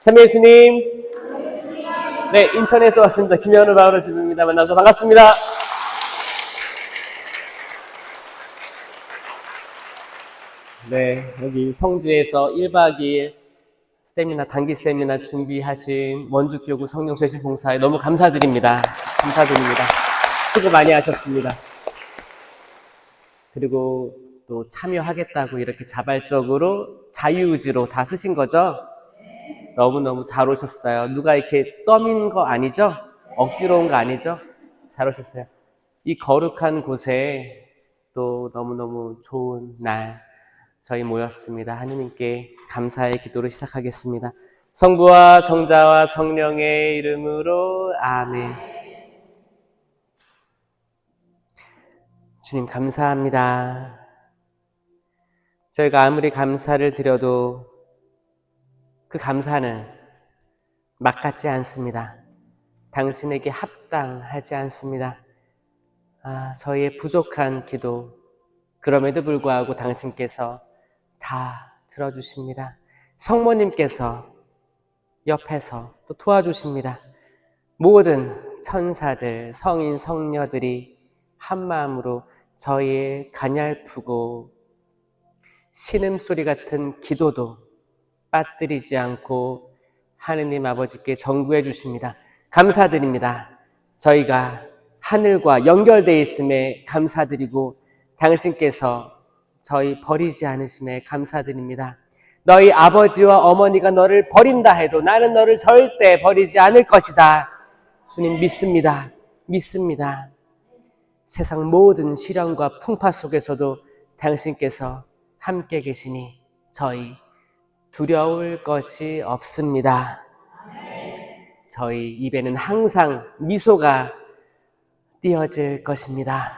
참여 예수님. 네, 인천에서 왔습니다. 김현우 바울집입니다. 만나서 반갑습니다. 네, 여기 성주에서 1박 2일 세미나, 단기 세미나 준비하신 원주교구 성령쇄신봉사에 너무 감사드립니다. 감사드립니다. 수고 많이 하셨습니다. 그리고 또 참여하겠다고 이렇게 자발적으로 자유의지로 다 쓰신 거죠? 너무너무 잘 오셨어요. 누가 이렇게 떠민 거 아니죠? 억지로 온 거 아니죠? 잘 오셨어요. 이 거룩한 곳에 또 너무너무 좋은 날 저희 모였습니다. 하느님께 감사의 기도를 시작하겠습니다. 성부와 성자와 성령의 이름으로 아멘. 주님 감사합니다. 저희가 아무리 감사를 드려도 그 감사는 막 같지 않습니다. 당신에게 합당하지 않습니다. 저희의 부족한 기도, 그럼에도 불구하고 당신께서 다 들어주십니다. 성모님께서 옆에서 또 도와주십니다. 모든 천사들, 성인, 성녀들이 한마음으로 저희의 가냘프고 신음소리 같은 기도도 빠뜨리지 않고 하느님 아버지께 전구해 주십니다. 감사드립니다. 저희가 하늘과 연결되어 있음에 감사드리고 당신께서 저희 버리지 않으심에 감사드립니다. 너희 아버지와 어머니가 너를 버린다 해도 나는 너를 절대 버리지 않을 것이다. 주님 믿습니다. 믿습니다. 세상 모든 시련과 풍파 속에서도 당신께서 함께 계시니 저희 두려울 것이 없습니다. 저희 입에는 항상 미소가 띄어질 것입니다.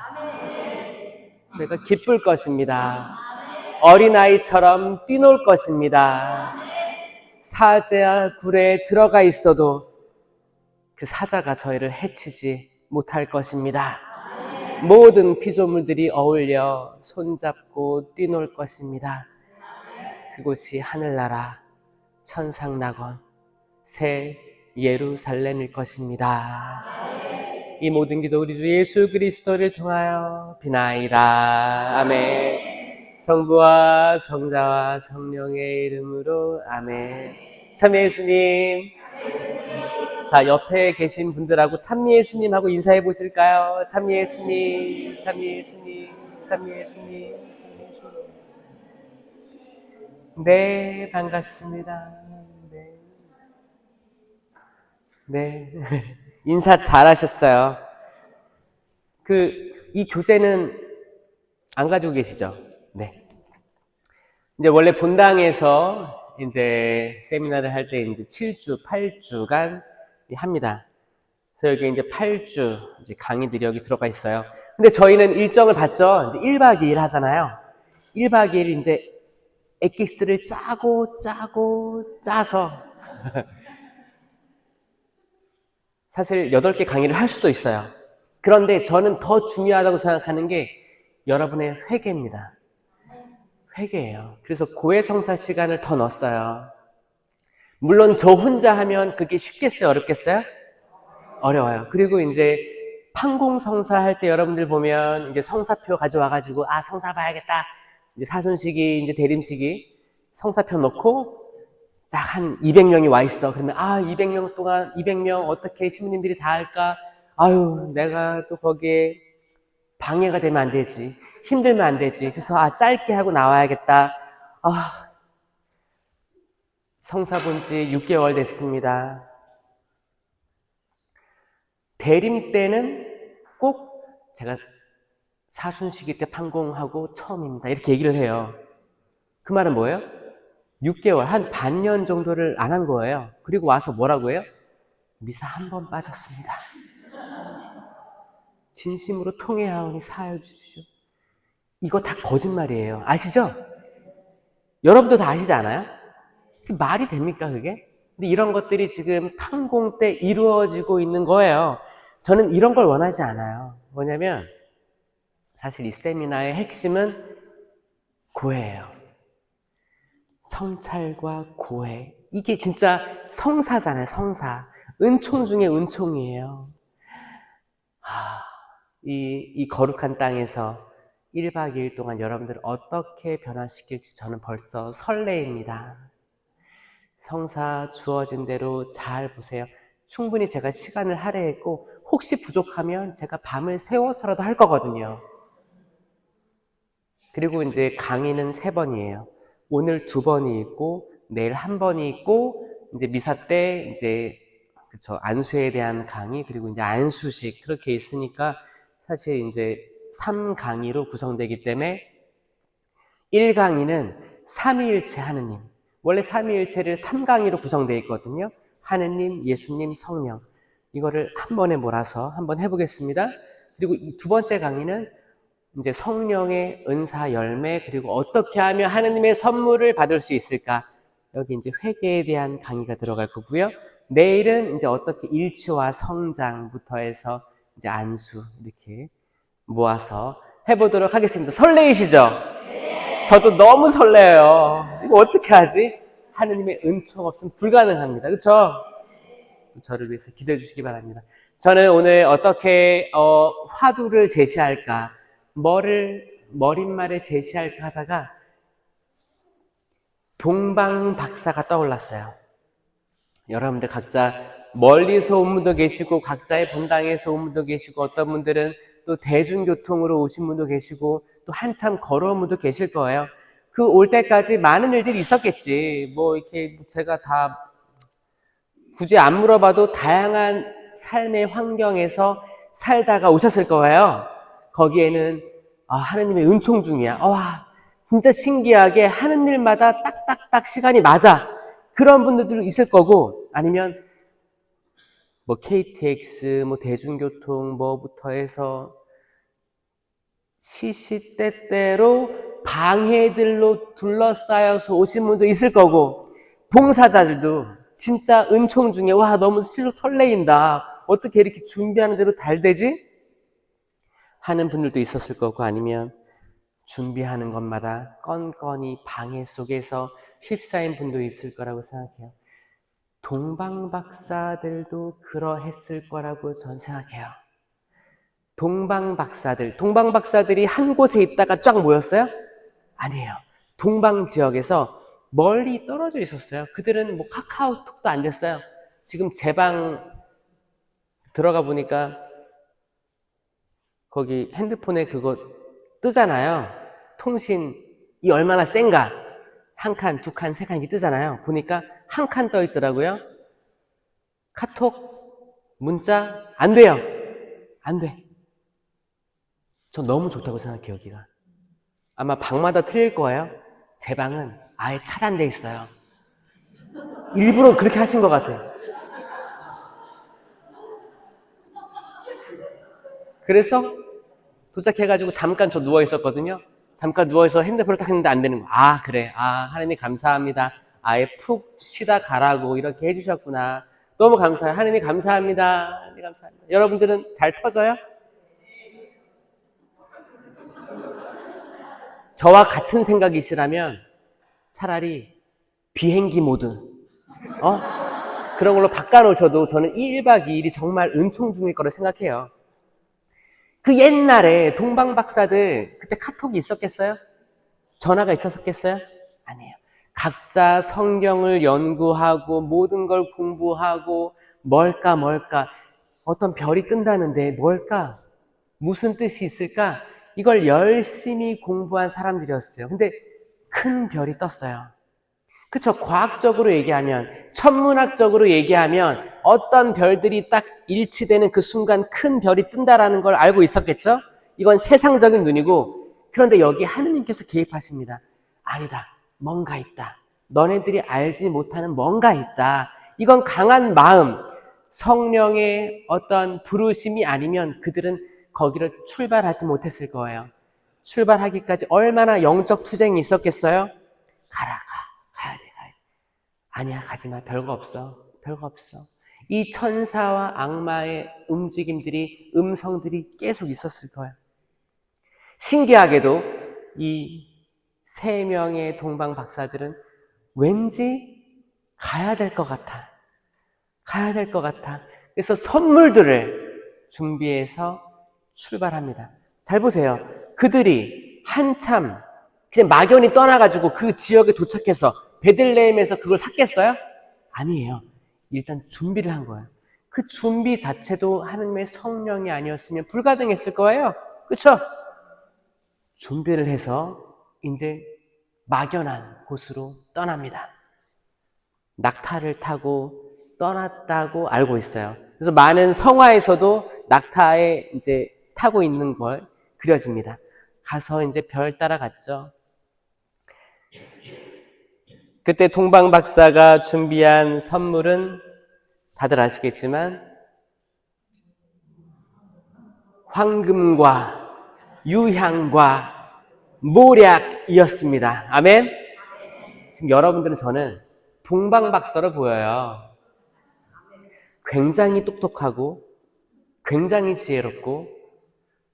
저희가 기쁠 것입니다. 어린아이처럼 뛰놀 것입니다. 사자야 굴에 들어가 있어도 그 사자가 저희를 해치지 못할 것입니다. 모든 피조물들이 어울려 손잡고 뛰놀 것입니다. 그곳이 하늘나라 천상낙원 새 예루살렘일 것입니다. 이 모든 기도 우리 주 예수 그리스도를 통하여 비나이다. 아멘. 성부와 성자와 성령의 이름으로 아멘. 참여 예수님. 자, 옆에 계신 분들하고 참여 예수님하고 인사해 보실까요? 참여 예수님, 참여 예수님, 참여 예수님, 참여 예수님. 네, 반갑습니다. 네. 인사 잘하셨어요. 이 교재는 안 가지고 계시죠? 네. 이제 원래 본당에서 이제 세미나를 할 때 이제 7주, 8주간 합니다. 그래서 여기 이제 8주 이제 강의들이 여기 들어가 있어요. 근데 저희는 일정을 봤죠? 이제 1박 2일 하잖아요. 1박 2일 이제 엑기스를 짜서 사실 8개 강의를 할 수도 있어요. 그런데 저는 더 중요하다고 생각하는 게 여러분의 회개입니다. 회개예요. 그래서 고해성사 시간을 더 넣었어요. 물론 저 혼자 하면 그게 쉽겠어요? 어렵겠어요? 어려워요. 그리고 이제 판공성사 할 때 여러분들 보면 이제 성사표 가져와가지고 성사 봐야겠다. 이제 사순식이 이제 대림식이 성사표 놓고 딱 한 200명이 와 있어. 그러면 200명 동안 200명 어떻게 시민님들이 다 할까? 내가 또 거기에 방해가 되면 안 되지. 힘들면 안 되지. 그래서 짧게 하고 나와야겠다. 성사 본 지 6개월 됐습니다. 대림 때는 꼭 제가 사순시기 때 판공하고 처음입니다. 이렇게 얘기를 해요. 그 말은 뭐예요? 6개월, 한 반년 정도를 안 한 거예요. 그리고 와서 뭐라고 해요? 미사 한 번 빠졌습니다. 진심으로 통회하오니 사하여 주십시오. 이거 다 거짓말이에요. 아시죠? 여러분도 다 아시지 않아요? 말이 됩니까 그게? 근데 이런 것들이 지금 판공 때 이루어지고 있는 거예요. 저는 이런 걸 원하지 않아요. 뭐냐면 사실 이 세미나의 핵심은 고해예요. 성찰과 고해. 이게 진짜 성사잖아요, 성사. 은총 중에 은총이에요. 이 거룩한 땅에서 1박 2일 동안 여러분들을 어떻게 변화시킬지 저는 벌써 설레입니다. 성사 주어진 대로 잘 보세요. 충분히 제가 시간을 할애했고 혹시 부족하면 제가 밤을 새워서라도 할 거거든요. 그리고 이제 강의는 3번이에요. 오늘 2번이 있고 내일 1번이 있고 이제 미사 때 이제 그쵸 안수에 대한 강의 그리고 이제 안수식 그렇게 있으니까 사실 이제 3강의로 구성되기 때문에 1강의는 삼위일체 하느님 원래 삼위일체를 3강의로 구성되어 있거든요. 하느님, 예수님, 성령 이거를 한 번에 몰아서 한번 해보겠습니다. 그리고 이 2번째 강의는 이제 성령의 은사 열매 그리고 어떻게 하면 하느님의 선물을 받을 수 있을까 여기 이제 회개에 대한 강의가 들어갈 거고요. 내일은 이제 어떻게 일치와 성장부터 해서 이제 안수 이렇게 모아서 해보도록 하겠습니다. 설레이시죠? 네. 저도 너무 설레요. 이거 어떻게 하지? 하느님의 은총 없으면 불가능합니다. 그렇죠? 저를 위해서 기도해 주시기 바랍니다. 저는 오늘 어떻게 화두를 제시할까 머릿말에 제시할까 하다가 동방박사가 떠올랐어요. 여러분들 각자 멀리서 온 분도 계시고 각자의 본당에서 온 분도 계시고 어떤 분들은 또 대중교통으로 오신 분도 계시고 또 한참 걸어온 분도 계실 거예요. 그 올 때까지 많은 일들이 있었겠지. 뭐 이렇게 제가 다 굳이 안 물어봐도 다양한 삶의 환경에서 살다가 오셨을 거예요. 거기에는 하느님의 은총 중이야. 와, 진짜 신기하게 하는 일마다 딱딱딱 시간이 맞아. 그런 분들도 있을 거고 아니면 뭐 KTX, 뭐 대중교통 뭐부터 해서 시시때때로 방해들로 둘러싸여서 오신 분도 있을 거고 봉사자들도 진짜 은총 중에 와 너무 설레인다. 어떻게 이렇게 준비하는 대로 잘 되지? 하는 분들도 있었을 거고 아니면 준비하는 것마다 건건이 방해 속에서 휩싸인 분도 있을 거라고 생각해요. 동방박사들도 그러했을 거라고 전 생각해요. 동방박사들이 한 곳에 있다가 쫙 모였어요? 아니에요. 동방 지역에서 멀리 떨어져 있었어요. 그들은 뭐 카카오톡도 안 됐어요. 지금 제 방 들어가 보니까 거기 핸드폰에 그거 뜨잖아요. 통신이 얼마나 센가. 1칸, 2칸, 3칸 이렇게 뜨잖아요. 보니까 1칸 떠 있더라고요. 카톡, 문자 안 돼요. 안 돼. 전 너무 좋다고 생각해요, 여기가. 아마 방마다 틀릴 거예요. 제 방은 아예 차단돼 있어요. 일부러 그렇게 하신 것 같아요. 그래서 도착해가지고 잠깐 저 누워 있었거든요. 잠깐 누워서 핸드폰을 딱 했는데 안 되는 거야. 그래. 하느님 감사합니다. 아예 푹 쉬다 가라고 이렇게 해주셨구나. 너무 감사해요. 하느님 감사합니다. 하느님 감사합니다. 여러분들은 잘 터져요? 저와 같은 생각이시라면 차라리 비행기 모드 그런 걸로 바꿔놓으셔도 저는 1박 2일이 정말 은총 중일 거라 생각해요. 그 옛날에 동방박사들 그때 카톡이 있었겠어요? 전화가 있었겠어요? 아니에요. 각자 성경을 연구하고 모든 걸 공부하고 뭘까 어떤 별이 뜬다는데 뭘까? 무슨 뜻이 있을까? 이걸 열심히 공부한 사람들이었어요. 근데 큰 별이 떴어요. 그쵸? 과학적으로 얘기하면, 천문학적으로 얘기하면 어떤 별들이 딱 일치되는 그 순간 큰 별이 뜬다라는 걸 알고 있었겠죠? 이건 세상적인 눈이고, 그런데 여기 하느님께서 개입하십니다. 아니다. 뭔가 있다. 너네들이 알지 못하는 뭔가 있다. 이건 강한 마음, 성령의 어떤 부르심이 아니면 그들은 거기를 출발하지 못했을 거예요. 출발하기까지 얼마나 영적 투쟁이 있었겠어요? 가야 돼. 아니야, 가지마. 별거 없어. 이 천사와 악마의 움직임들이, 음성들이 계속 있었을 거예요. 신기하게도 이 3명의 동방 박사들은 왠지 가야 될 것 같아. 가야 될 것 같아. 그래서 선물들을 준비해서 출발합니다. 잘 보세요. 그들이 한참 그냥 막연히 떠나가지고 그 지역에 도착해서 베들레헴에서 그걸 샀겠어요? 아니에요. 일단 준비를 한 거예요. 그 준비 자체도 하느님의 성령이 아니었으면 불가능했을 거예요. 그렇죠? 준비를 해서 이제 막연한 곳으로 떠납니다. 낙타를 타고 떠났다고 알고 있어요. 그래서 많은 성화에서도 낙타에 이제 타고 있는 걸 그려집니다. 가서 이제 별 따라갔죠. 그때 동방 박사가 준비한 선물은 다들 아시겠지만 황금과 유향과 모략이었습니다. 아멘? 지금 여러분들은 저는 동방 박사로 보여요. 굉장히 똑똑하고 굉장히 지혜롭고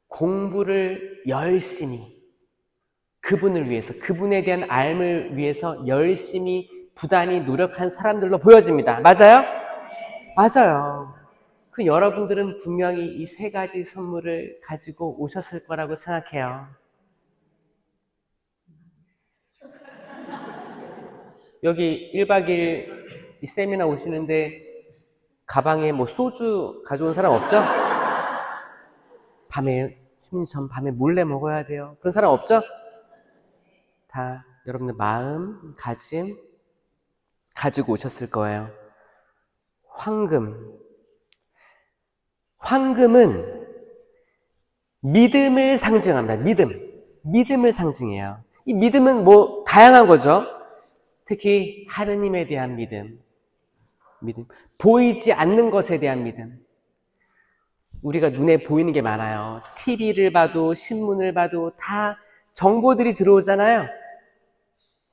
공부를 열심히 그분을 위해서, 그분에 대한 알을 위해서 열심히 부단히 노력한 사람들로 보여집니다. 맞아요? 맞아요. 그 여러분들은 분명히 이 세 가지 선물을 가지고 오셨을 거라고 생각해요. 여기 1박 2일 이 세미나 오시는데 가방에 뭐 소주 가져온 사람 없죠? 밤에, 전 밤에 몰래 먹어야 돼요. 그런 사람 없죠? 다 여러분들 마음, 가짐 가지고 오셨을 거예요. 황금은 믿음을 상징합니다. 믿음을 상징해요. 이 믿음은 뭐 다양한 거죠. 특히 하느님에 대한 믿음, 보이지 않는 것에 대한 믿음. 우리가 눈에 보이는 게 많아요. TV를 봐도 신문을 봐도 다 정보들이 들어오잖아요.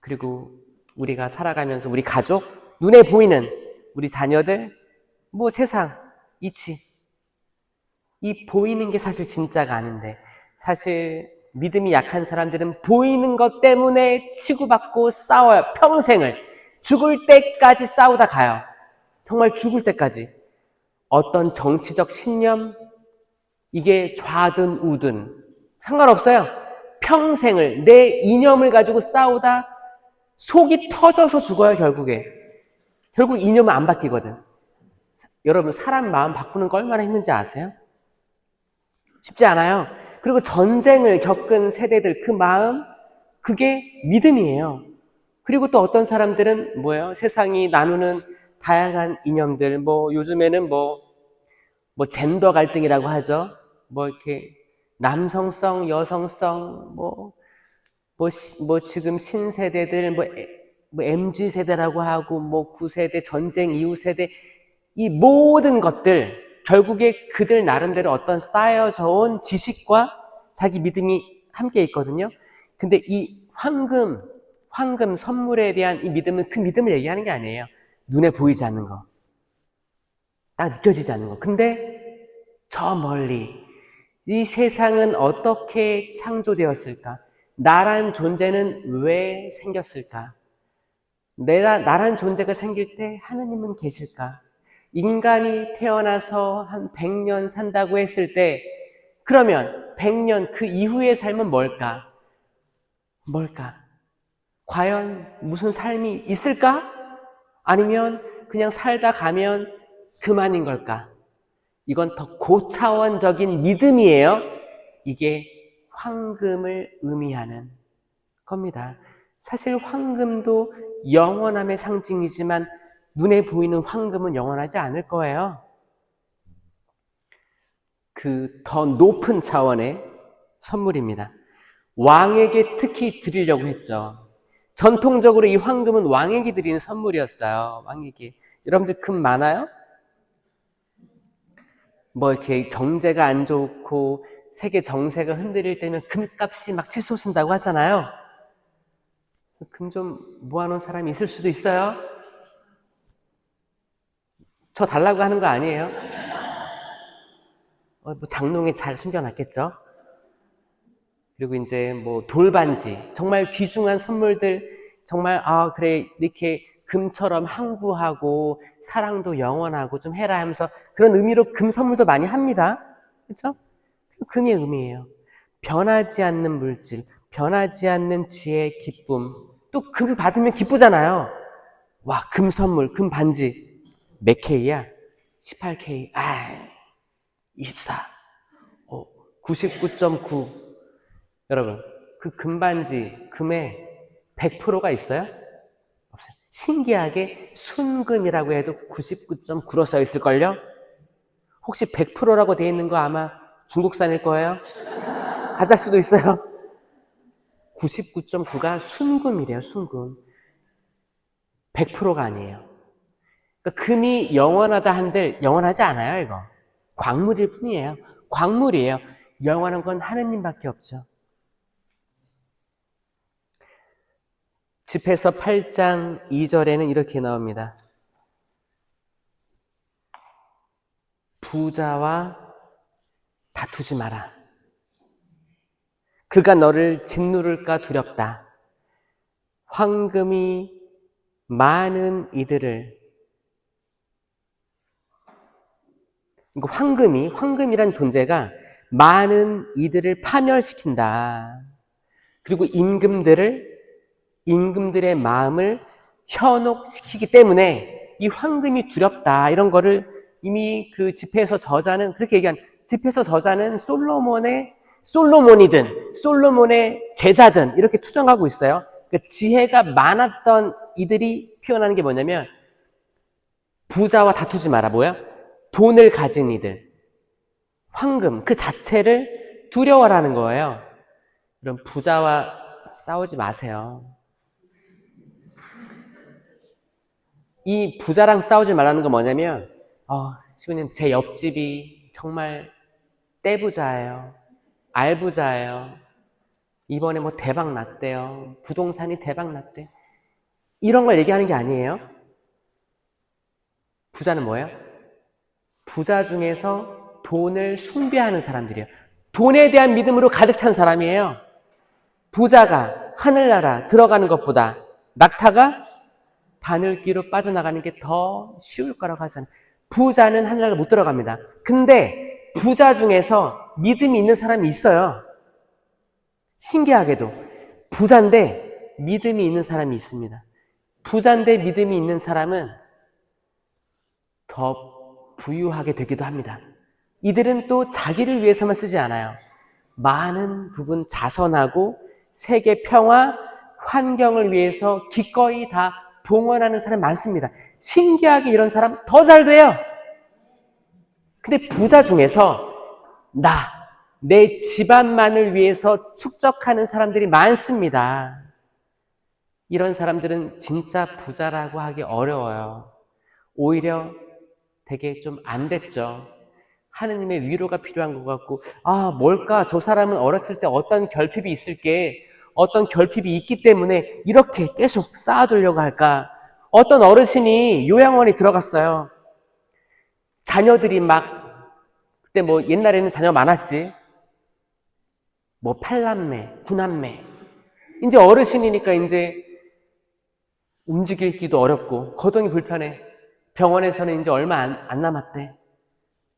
그리고 우리가 살아가면서 우리 가족, 눈에 보이는 우리 자녀들, 뭐 세상, 이치. 이 보이는 게 사실 진짜가 아닌데, 사실 믿음이 약한 사람들은 보이는 것 때문에 치고받고 싸워요. 평생을. 죽을 때까지 싸우다 가요. 정말 죽을 때까지. 어떤 정치적 신념, 이게 좌든 우든 상관없어요. 평생을 내 이념을 가지고 싸우다 속이 터져서 죽어요, 결국에. 결국 이념은 안 바뀌거든. 여러분, 사람 마음 바꾸는 거 얼마나 힘든지 아세요? 쉽지 않아요. 그리고 전쟁을 겪은 세대들, 그 마음, 그게 믿음이에요. 그리고 또 어떤 사람들은 뭐예요? 세상이 나누는 다양한 이념들, 뭐 요즘에는 뭐 젠더 갈등이라고 하죠. 뭐 이렇게 남성성, 여성성, 지금 신세대들, MZ 세대라고 하고, 9세대, 전쟁 이후 세대, 이 모든 것들, 결국에 그들 나름대로 어떤 쌓여져 온 지식과 자기 믿음이 함께 있거든요. 근데 이 황금 선물에 대한 이 믿음은 그 믿음을 얘기하는 게 아니에요. 눈에 보이지 않는 거. 딱 느껴지지 않는 거. 근데 저 멀리 이 세상은 어떻게 창조되었을까? 나란 존재는 왜 생겼을까? 나란 존재가 생길 때 하느님은 계실까? 인간이 태어나서 한 100년 산다고 했을 때 그러면 100년 그 이후의 삶은 뭘까? 과연 무슨 삶이 있을까? 아니면 그냥 살다 가면 그만인 걸까? 이건 더 고차원적인 믿음이에요. 이게 황금을 의미하는 겁니다. 사실 황금도 영원함의 상징이지만 눈에 보이는 황금은 영원하지 않을 거예요. 그 더 높은 차원의 선물입니다. 왕에게 특히 드리려고 했죠. 전통적으로 이 황금은 왕에게 드리는 선물이었어요. 왕에게. 여러분들 금 많아요? 이렇게 경제가 안 좋고 세계 정세가 흔들릴 때면 금값이 막 치솟는다고 하잖아요. 금 좀 모아놓은 사람이 있을 수도 있어요. 저 달라고 하는 거 아니에요? 장롱에 잘 숨겨놨겠죠? 그리고 이제 돌반지, 정말 귀중한 선물들, 정말, 그래, 이렇게 금처럼 항구하고 사랑도 영원하고 좀 해라 하면서 그런 의미로 금 선물도 많이 합니다. 그렇죠? 금의 의미예요. 변하지 않는 물질, 변하지 않는 지혜, 기쁨. 또 금 받으면 기쁘잖아요. 와, 금 선물, 금 반지. 몇 K야? 18K. 24. 99.9. 여러분, 그 금반지, 금에 100%가 있어요? 없어요. 신기하게 순금이라고 해도 99.9로 써 있을걸요? 혹시 100%라고 되어 있는 거 아마 중국산일 거예요? 가짜일 수도 있어요. 99.9가 순금이래요, 순금. 100%가 아니에요. 그러니까 금이 영원하다 한들 영원하지 않아요, 이거. 광물일 뿐이에요. 광물이에요. 영원한 건 하느님밖에 없죠. 집회서 8장 2절에는 이렇게 나옵니다. 부자와 다투지 마라. 그가 너를 짓누를까 두렵다. 황금이 많은 이들을, 이거 황금이란 존재가 많은 이들을 파멸시킨다. 그리고 임금들의 마음을 현혹시키기 때문에 이 황금이 두렵다. 이런 거를 이미 그 집회에서 저자는 그렇게 집회에서 저자는 솔로몬이든 솔로몬의 제자든 이렇게 추정하고 있어요. 그러니까 지혜가 많았던 이들이 표현하는 게 뭐냐면 부자와 다투지 마라. 뭐야? 돈을 가진 이들. 황금 그 자체를 두려워라는 거예요. 그럼 부자와 싸우지 마세요. 이 부자랑 싸우지 말라는 건 뭐냐면 시부님 제 옆집이 정말 떼부자예요. 알부자예요. 이번에 뭐 대박 났대요. 부동산이 대박 났대. 이런 걸 얘기하는 게 아니에요. 부자는 뭐예요? 부자 중에서 돈을 숭배하는 사람들이에요. 돈에 대한 믿음으로 가득 찬 사람이에요. 부자가 하늘나라 들어가는 것보다 낙타가 바늘귀로 빠져나가는 게 더 쉬울 거라고 하잖아요. 부자는 하늘나라 못 들어갑니다. 근데 부자 중에서 믿음이 있는 사람이 있어요. 신기하게도 부자인데 믿음이 있는 사람이 있습니다. 부자인데 믿음이 있는 사람은 더 부유하게 되기도 합니다. 이들은 또 자기를 위해서만 쓰지 않아요. 많은 부분 자선하고 세계 평화, 환경을 위해서 기꺼이 다 봉헌하는 사람 많습니다. 신기하게 이런 사람 더 잘 돼요. 근데 부자 중에서 내 집안만을 위해서 축적하는 사람들이 많습니다. 이런 사람들은 진짜 부자라고 하기 어려워요. 오히려 되게 좀 안 됐죠. 하느님의 위로가 필요한 것 같고, 뭘까? 저 사람은 어렸을 때 어떤 결핍이 어떤 결핍이 있기 때문에 이렇게 계속 쌓아두려고 할까? 어떤 어르신이 요양원에 들어갔어요. 자녀들이 그때 옛날에는 자녀 많았지. 8남매, 9남매. 이제 어르신이니까 이제 움직이기도 어렵고, 거동이 불편해. 병원에서는 이제 얼마 안 남았대.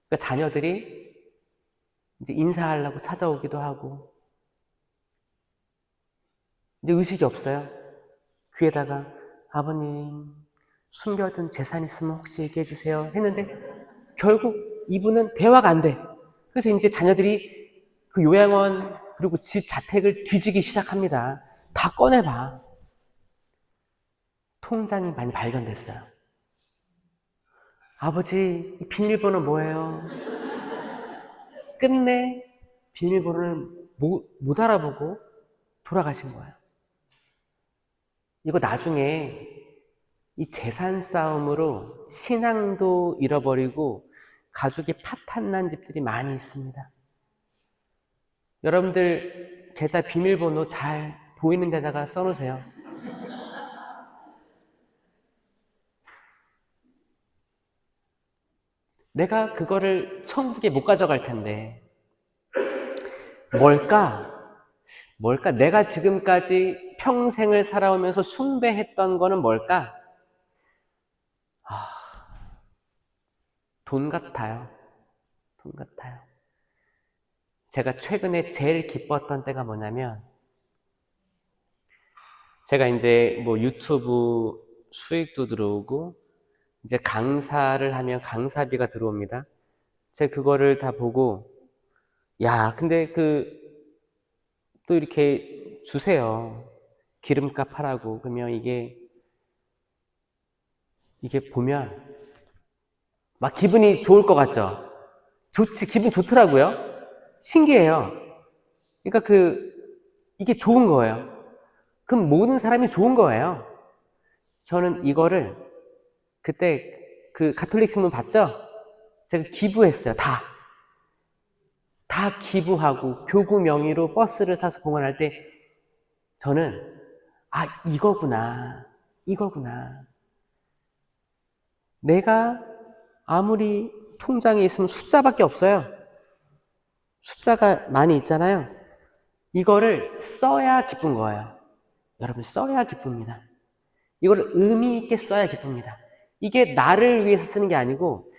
그러니까 자녀들이 이제 인사하려고 찾아오기도 하고, 이제 의식이 없어요. 귀에다가 아버님 숨겨둔 재산 있으면 혹시 얘기해 주세요 했는데 결국 이분은 대화가 안 돼. 그래서 이제 자녀들이 그 요양원 그리고 집 자택을 뒤지기 시작합니다. 다 꺼내봐. 통장이 많이 발견됐어요. 아버지 비밀번호 뭐예요? 끝내 비밀번호를 못 알아보고 돌아가신 거예요. 이거 나중에 이 재산 싸움으로 신앙도 잃어버리고 가족이 파탄난 집들이 많이 있습니다. 여러분들 계좌 비밀번호 잘 보이는 데다가 써놓으세요. 내가 그거를 천국에 못 가져갈 텐데 뭘까? 내가 지금까지 평생을 살아오면서 숭배했던 거는 뭘까? 돈 같아요. 돈 같아요. 제가 최근에 제일 기뻤던 때가 뭐냐면, 제가 이제 뭐 유튜브 수익도 들어오고, 이제 강사를 하면 강사비가 들어옵니다. 제가 그거를 다 보고, 야, 근데 또 이렇게 주세요. 기름값 하라고. 그러면 이게 보면, 막 기분이 좋을 것 같죠? 기분 좋더라고요. 신기해요. 그러니까 이게 좋은 거예요. 그럼 모든 사람이 좋은 거예요. 저는 이거를 그때 그 가톨릭 신문 봤죠? 제가 기부했어요. 다 기부하고 교구 명의로 버스를 사서 공헌할 때 저는 이거구나. 내가 아무리 통장에 있으면 숫자밖에 없어요. 숫자가 많이 있잖아요. 이거를 써야 기쁜 거예요. 여러분, 써야 기쁩니다. 이걸 의미 있게 써야 기쁩니다. 이게 나를 위해서 쓰는 게 아니고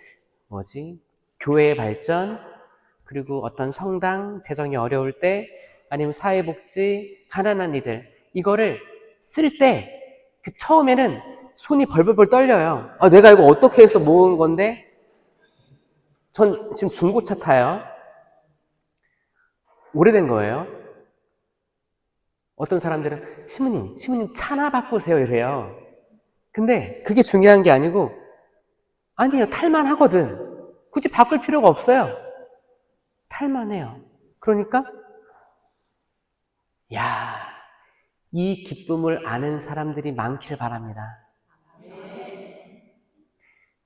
교회의 발전, 그리고 어떤 성당, 재정이 어려울 때, 아니면 사회복지, 가난한 이들, 이거를 쓸 때 처음에는 손이 벌벌벌 떨려요. 내가 이거 어떻게 해서 모은 건데? 전 지금 중고차 타요. 오래된 거예요. 어떤 사람들은 시모님 차나 바꾸세요 이래요. 근데 그게 중요한 게 아니고, 아니에요, 탈만하거든. 굳이 바꿀 필요가 없어요. 탈만해요. 그러니까 이 기쁨을 아는 사람들이 많기를 바랍니다.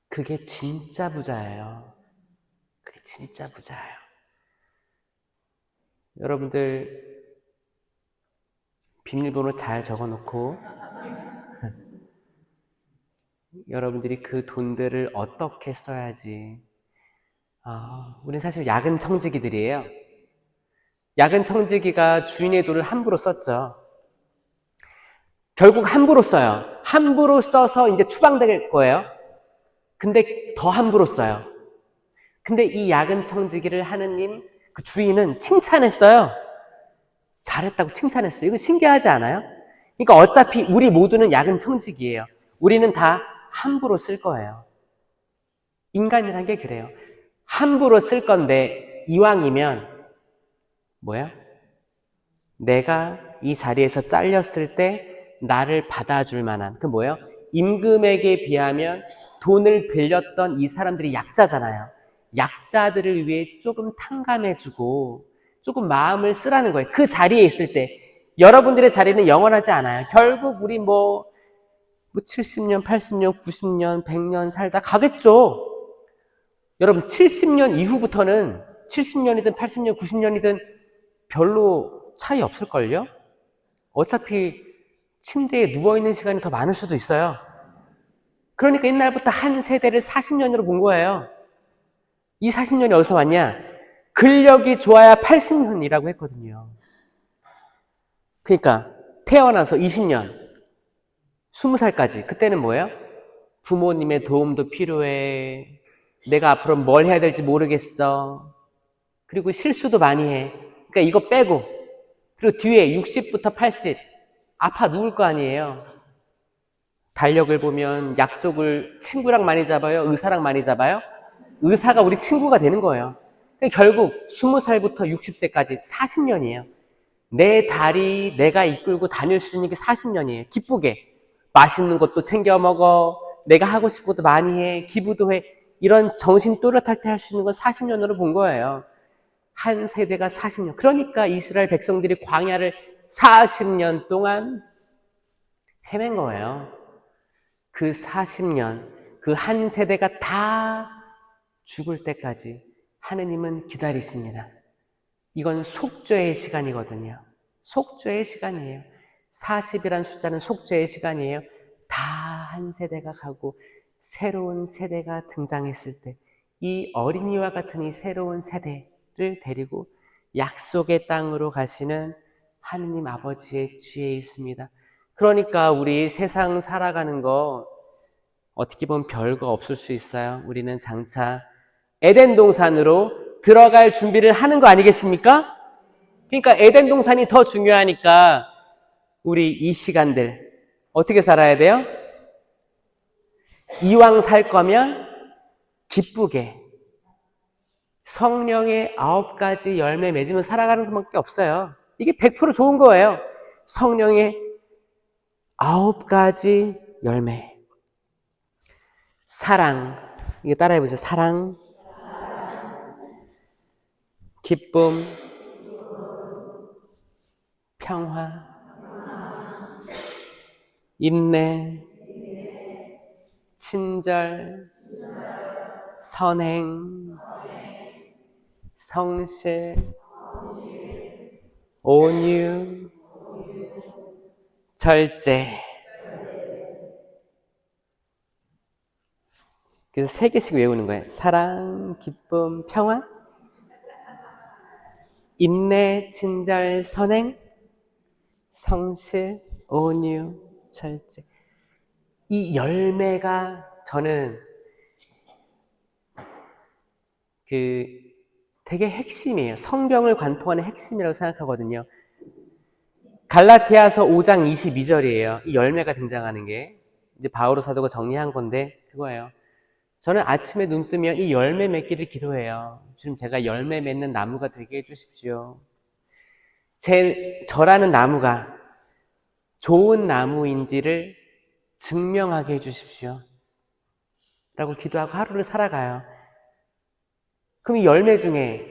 그게 진짜 부자예요. 그게 진짜 부자예요. 여러분들 비밀번호 잘 적어놓고 여러분들이 그 돈들을 어떻게 써야지. 우리는 사실 야근 청지기들이에요. 야근 청지기가 주인의 돈을 함부로 썼죠. 결국 함부로 써요. 함부로 써서 이제 추방될 거예요. 근데 더 함부로 써요. 근데 이 야근 청지기를 하느님, 그 주인은 칭찬했어요. 잘했다고 칭찬했어요. 이거 신기하지 않아요? 그러니까 어차피 우리 모두는 야근 청지기예요. 우리는 다 함부로 쓸 거예요. 인간이란 게 그래요. 함부로 쓸 건데 이왕이면 내가 이 자리에서 잘렸을 때 나를 받아줄 만한 임금에게 비하면 돈을 빌렸던 이 사람들이 약자잖아요. 약자들을 위해 조금 탕감해주고 조금 마음을 쓰라는 거예요. 그 자리에 있을 때 여러분들의 자리는 영원하지 않아요. 결국 우리 70년, 80년, 90년, 100년 살다 가겠죠. 여러분 70년 이후부터는 70년이든 80년, 90년이든 별로 차이 없을걸요? 어차피 침대에 누워있는 시간이 더 많을 수도 있어요. 그러니까 옛날부터 한 세대를 40년으로 본 거예요. 이 40년이 어디서 왔냐? 근력이 좋아야 80년이라고 했거든요. 그러니까 태어나서 20년, 20살까지 그때는 부모님의 도움도 필요해. 내가 앞으로 뭘 해야 될지 모르겠어. 그리고 실수도 많이 해. 그러니까 이거 빼고, 그리고 뒤에 60부터 80 아파 누울 거 아니에요. 달력을 보면 약속을 친구랑 많이 잡아요? 의사랑 많이 잡아요? 의사가 우리 친구가 되는 거예요. 그러니까 결국 20살부터 60세까지 40년이에요. 내 다리 내가 이끌고 다닐 수 있는 게 40년이에요. 기쁘게. 맛있는 것도 챙겨 먹어. 내가 하고 싶은 것도 많이 해. 기부도 해. 이런 정신 또렷할 때 할 수 있는 건 40년으로 본 거예요. 한 세대가 40년. 그러니까 이스라엘 백성들이 광야를 40년 동안 헤맨 거예요. 그 40년, 그 한 세대가 다 죽을 때까지 하느님은 기다리십니다. 이건 속죄의 시간이거든요. 속죄의 시간이에요. 40이란 숫자는 속죄의 시간이에요. 다 한 세대가 가고 새로운 세대가 등장했을 때 이 어린이와 같은 이 새로운 세대를 데리고 약속의 땅으로 가시는 하느님 아버지의 지혜에 있습니다. 그러니까 우리 세상 살아가는 거 어떻게 보면 별거 없을 수 있어요. 우리는 장차 에덴 동산으로 들어갈 준비를 하는 거 아니겠습니까? 그러니까 에덴 동산이 더 중요하니까 우리 이 시간들 어떻게 살아야 돼요? 이왕 살 거면 기쁘게 성령의 9가지 열매 맺으면 살아가는 것밖에 없어요. 이게 100% 좋은 거예요. 성령의 9가지 열매. 사랑, 이거 따라해보세요. 사랑, 기쁨, 평화, 인내, 친절, 선행, 성실, 온유, 절제. 그래서 3개씩 외우는 거예요. 사랑, 기쁨, 평화, 인내, 친절, 선행, 성실, 온유, 절제. 이 열매가 저는 되게 핵심이에요. 성경을 관통하는 핵심이라고 생각하거든요. 갈라디아서 5장 22절이에요. 이 열매가 등장하는 게 이제 바오로 사도가 정리한 건데 그거예요. 저는 아침에 눈 뜨면 이 열매 맺기를 기도해요. 주님, 제가 열매 맺는 나무가 되게 해주십시오. 저라는 나무가 좋은 나무인지를 증명하게 해주십시오. 라고 기도하고 하루를 살아가요. 그럼 이 열매 중에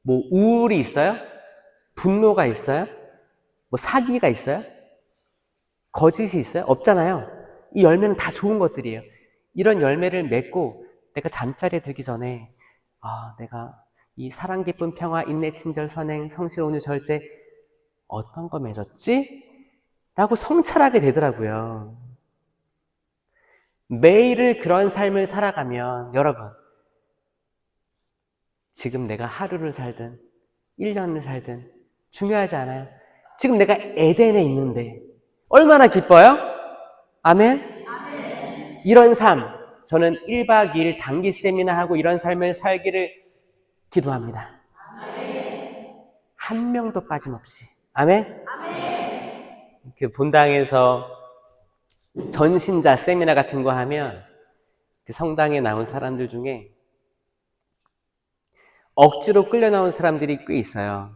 뭐 우울이 있어요? 분노가 있어요? 뭐 사기가 있어요? 거짓이 있어요? 없잖아요. 이 열매는 다 좋은 것들이에요. 이런 열매를 맺고 내가 잠자리에 들기 전에 내가 이 사랑, 기쁨, 평화, 인내, 친절, 선행, 성실, 온유, 절제 어떤 거 맺었지? 라고 성찰하게 되더라고요. 매일을 그런 삶을 살아가면 여러분 지금 내가 하루를 살든 1년을 살든 중요하지 않아요. 지금 내가 에덴에 있는데 얼마나 기뻐요? 아멘? 아멘. 이런 삶, 저는 1박 2일 단기 세미나 하고 이런 삶을 살기를 기도합니다. 아멘. 한 명도 빠짐없이. 아멘? 아멘. 그 본당에서 전신자 세미나 같은 거 하면 그 성당에 나온 사람들 중에 억지로 끌려 나온 사람들이 꽤 있어요.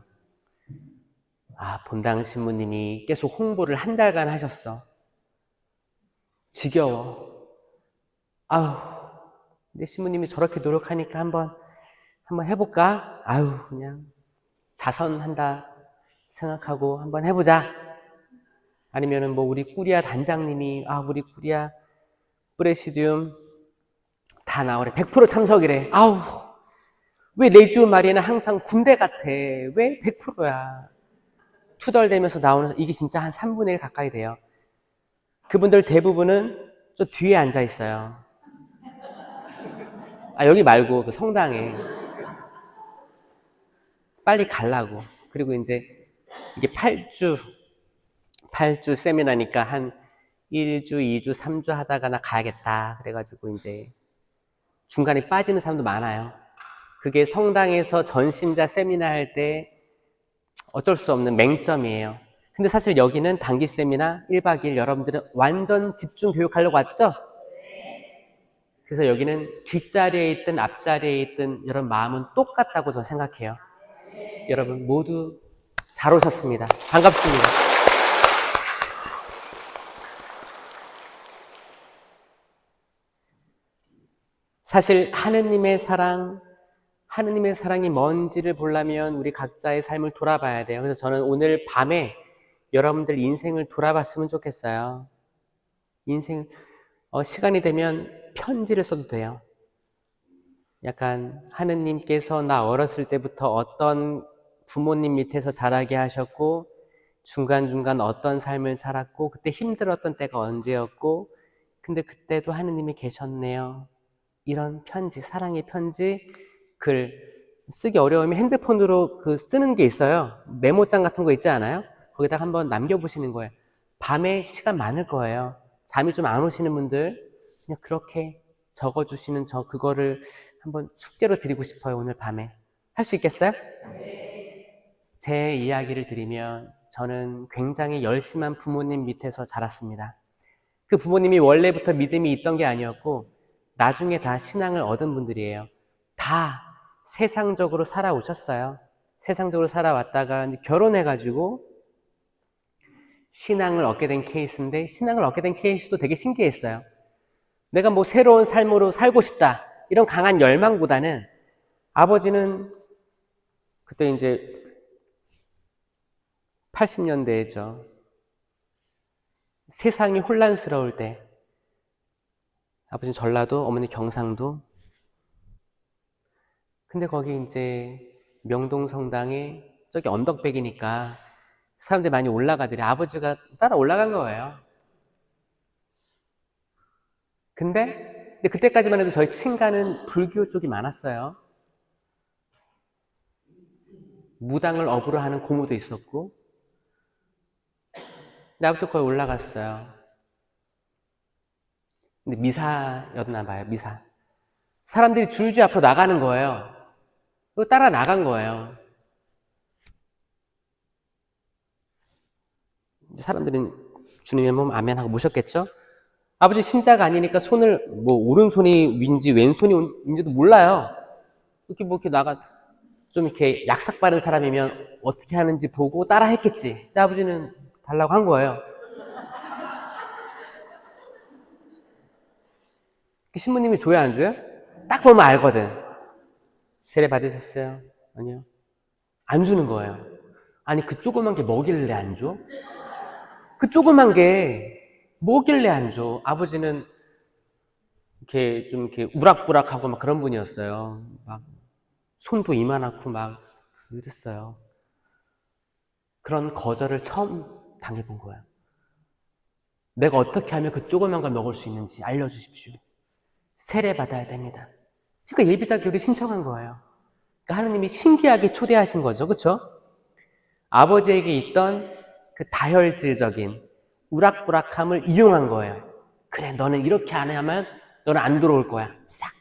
본당 신부님이 계속 홍보를 한 달간 하셨어. 지겨워. 내 신부님이 저렇게 노력하니까 한번 해볼까? 그냥 자선한다 생각하고 한번 해보자. 아니면은 뭐 우리 꾸리아 단장님이 우리 꾸리아 프레시디움 다 나오래. 100% 참석이래. 왜 내주 말에는 항상 군대 같아. 왜 100%야. 투덜대면서 나오는 이게 진짜 한 3분의 1 가까이 돼요. 그분들 대부분은 저 뒤에 앉아 있어요. 여기 말고 그 성당에 빨리 가려고. 그리고 이제 이게 8주 세미나니까 한 1주, 2주, 3주 하다가 나 가야겠다. 그래가지고 이제 중간에 빠지는 사람도 많아요. 그게 성당에서 전신자 세미나 할 때 어쩔 수 없는 맹점이에요. 근데 사실 여기는 단기 세미나 1박 2일 여러분들은 완전 집중 교육하려고 왔죠? 그래서 여기는 뒷자리에 있든 앞자리에 있든 여러분 마음은 똑같다고 저는 생각해요. 여러분 모두 잘 오셨습니다. 반갑습니다. 사실 하느님의 사랑이 뭔지를 보려면 우리 각자의 삶을 돌아봐야 돼요. 그래서 저는 오늘 밤에 여러분들 인생을 돌아봤으면 좋겠어요. 시간이 되면 편지를 써도 돼요. 약간 하느님께서 나 어렸을 때부터 어떤 부모님 밑에서 자라게 하셨고 중간중간 어떤 삶을 살았고 그때 힘들었던 때가 언제였고 근데 그때도 하느님이 계셨네요. 이런 편지, 사랑의 편지, 글 쓰기 어려우면 핸드폰으로 쓰는 게 있어요. 메모장 같은 거 있지 않아요? 거기다가 한번 남겨보시는 거예요. 밤에 시간 많을 거예요. 잠이 좀 안 오시는 분들 그냥 그렇게 적어주시는 그거를 한번 숙제로 드리고 싶어요, 오늘 밤에. 할 수 있겠어요? 제 이야기를 드리면 저는 굉장히 열심한 부모님 밑에서 자랐습니다. 그 부모님이 원래부터 믿음이 있던 게 아니었고 나중에 다 신앙을 얻은 분들이에요. 다 세상적으로 살아오셨어요. 세상적으로 살아왔다가 이제 결혼해가지고 신앙을 얻게 된 케이스인데, 신앙을 얻게 된 케이스도 되게 신기했어요. 내가 뭐 새로운 삶으로 살고 싶다 이런 강한 열망보다는, 아버지는 그때 이제 80년대죠. 세상이 혼란스러울 때, 아버지는 전라도, 어머니 경상도. 근데 거기 이제 명동 성당에 저기 언덕백이니까 사람들이 많이 올라가더래. 아버지가 따라 올라간 거예요. 근데 그때까지만 해도 저희 친가는 불교 쪽이 많았어요. 무당을 업으로 하는 고모도 있었고. 근데 아버지가 거기 올라갔어요. 근데 미사였나 봐요, 미사. 사람들이 줄줄 앞으로 나가는 거예요. 그거 따라 나간 거예요. 사람들은 주님의 몸 아멘 하고 모셨겠죠? 아버지 신자가 아니니까 손을 뭐 오른손이 윈지 왼손이 윈지도 몰라요. 이렇게 뭐 이렇게 나가 좀 이렇게 약삭 바른 사람이면 어떻게 하는지 보고 따라 했겠지. 근데 아버지는 달라고 한 거예요. 신부님이 줘야 안 줘요? 딱 보면 알거든. 세례 받으셨어요? 아니요. 안 주는 거예요. 아니 그 조그만 게 뭐길래 안 줘? 그 조그만 게 뭐길래 안 줘? 아버지는 이렇게 좀 이렇게 우락부락하고 막 그런 분이었어요. 막 손도 이만하고 막 그랬어요. 그런 거절을 처음 당해본 거예요. 내가 어떻게 하면 그 조그만 걸 먹을 수 있는지 알려주십시오. 세례 받아야 됩니다. 그러니까 예비자 교육을 신청한 거예요. 그러니까 하느님이 신기하게 초대하신 거죠. 그렇죠? 아버지에게 있던 그 다혈질적인 우락부락함을 이용한 거예요. 그래, 너는 이렇게 안 하면 너는 안 들어올 거야. 싹.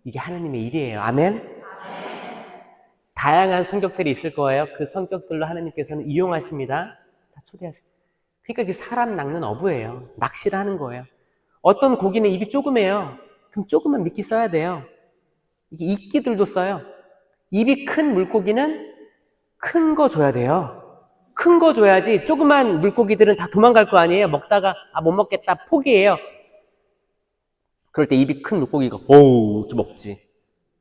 이게 하느님의 일이에요. 아멘? 다양한 성격들이 있을 거예요. 그 성격들로 하느님께서는 이용하십니다. 자, 초대하세요. 그러니까 이게 사람 낚는 어부예요. 낚시를 하는 거예요. 어떤 고기는 입이 조그매요. 그럼 조금만 미끼 써야 돼요. 이게 이끼들도 써요. 입이 큰 물고기는 큰 거 줘야 돼요. 큰 거 줘야지. 조그만 물고기들은 다 도망갈 거 아니에요. 먹다가 못 먹겠다 포기해요. 그럴 때 입이 큰 물고기가 오우 이렇게 먹지.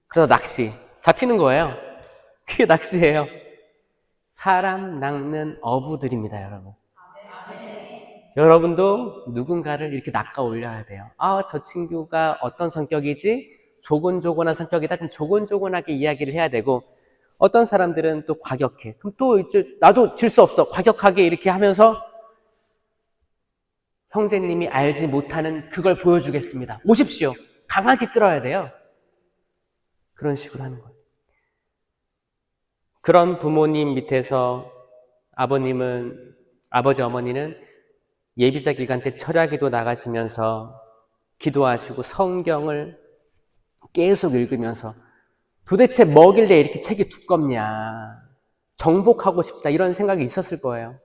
그러다 낚시 잡히는 거예요. 그게 낚시예요. 사람 낚는 어부들입니다, 여러분. 여러분도 누군가를 이렇게 낚아 올려야 돼요. 저 친구가 어떤 성격이지? 조곤조곤한 성격이다. 그럼 조곤조곤하게 이야기를 해야 되고, 어떤 사람들은 또 과격해. 그럼 또 나도 질 수 없어. 과격하게 이렇게 하면서 형제님이 알지 못하는 그걸 보여주겠습니다. 오십시오. 강하게 끌어야 돼요. 그런 식으로 하는 거예요. 그런 부모님 밑에서 아버지, 어머니는 예비자 기간 때 철야기도 나가시면서 기도하시고 성경을 계속 읽으면서 도대체 뭐길래 이렇게 책이 두껍냐, 정복하고 싶다 이런 생각이 있었을 거예요.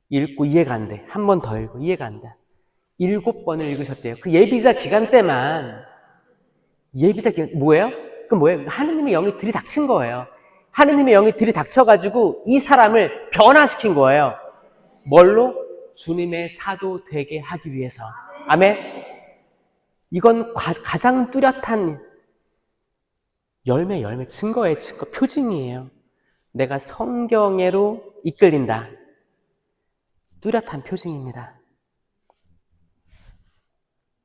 읽고 이해가 안 돼. 한 번 더 읽고 이해가 안 돼. 7번을 읽으셨대요. 그 예비자 기간 때만. 예비자 기간 뭐예요? 그 뭐예요? 하느님의 영이 들이닥친 거예요. 하느님의 영이 들이닥쳐가지고 이 사람을 변화시킨 거예요. 뭘로? 주님의 사도 되게 하기 위해서. 아멘? 이건 가장 뚜렷한 열매, 증거예요. 증거, 표징이에요. 내가 성경으로 이끌린다. 뚜렷한 표징입니다.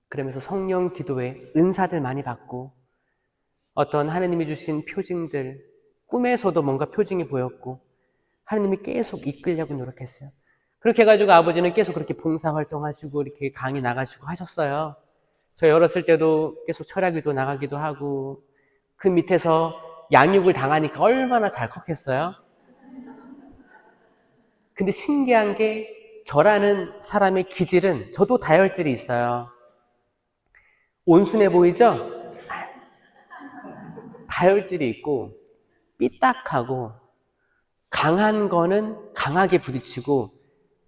그러면서 성령 기도에 은사들 많이 받고, 어떤 하느님이 주신 표징들, 꿈에서도 뭔가 표징이 보였고, 하느님이 계속 이끌려고 노력했어요. 그렇게 해가지고 아버지는 계속 그렇게 봉사활동하시고 이렇게 강의 나가시고 하셨어요. 저희 어렸을 때도 계속 철야기도 나가기도 하고, 그 밑에서 양육을 당하니까 얼마나 잘 컸겠어요. 근데 신기한 게, 저라는 사람의 기질은, 저도 다혈질이 있어요. 온순해 보이죠? 다혈질이 있고 삐딱하고 강한 거는 강하게 부딪히고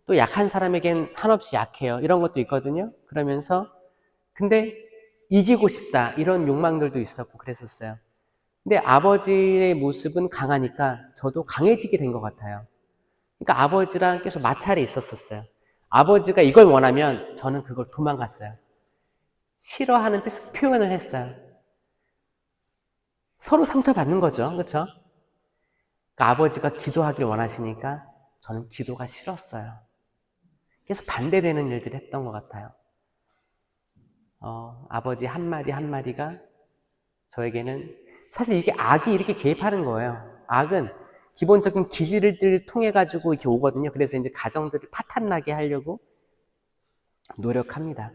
또 약한 사람에겐 한없이 약해요. 이런 것도 있거든요. 그러면서 근데 이기고 싶다 이런 욕망들도 있었고 그랬었어요. 근데 아버지의 모습은 강하니까 저도 강해지게 된 것 같아요. 그러니까 아버지랑 계속 마찰이 있었어요. 아버지가 이걸 원하면 저는 그걸 도망갔어요. 싫어하는 뜻 표현을 했어요. 서로 상처받는 거죠. 그렇죠? 그러니까 아버지가 기도하길 원하시니까 저는 기도가 싫었어요. 계속 반대되는 일들을 했던 것 같아요. 아버지 한마디 한마디가 저에게는 사실 이게 악이 이렇게 개입하는 거예요. 악은 기본적인 기질을 통해 가지고 이렇게 오거든요. 그래서 이제 가정들을 파탄나게 하려고 노력합니다.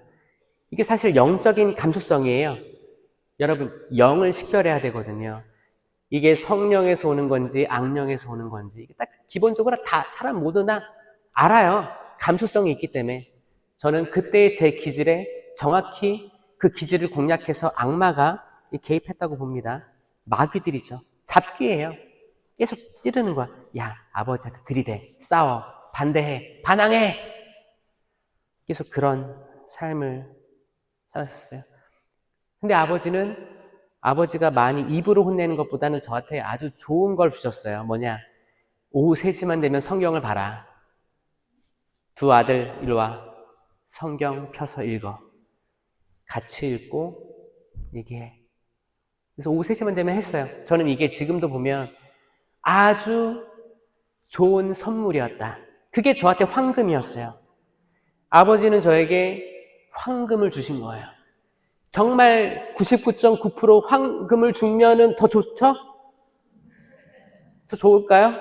이게 사실 영적인 감수성이에요. 여러분, 영을 식별해야 되거든요. 이게 성령에서 오는 건지 악령에서 오는 건지 딱 기본적으로 다 사람 모두나 알아요. 감수성이 있기 때문에. 저는 그때의 제 기질에 정확히 그 기질을 공략해서 악마가 개입했다고 봅니다. 마귀들이죠. 잡귀예요. 계속 찌르는 거야. 야, 아버지한테 들이대, 싸워, 반대해, 반항해. 계속 그런 삶을 살았어요. 근데 아버지가 많이 입으로 혼내는 것보다는 저한테 아주 좋은 걸 주셨어요. 뭐냐? 오후 3시만 되면 성경을 봐라. 두 아들 이리 와. 성경 펴서 읽어. 같이 읽고 얘기해. 그래서 오후 3시만 되면 했어요. 저는 이게 지금도 보면 아주 좋은 선물이었다. 그게 저한테 황금이었어요. 아버지는 저에게 황금을 주신 거예요. 정말 99.9% 황금을 주면은 더 좋죠? 더 좋을까요?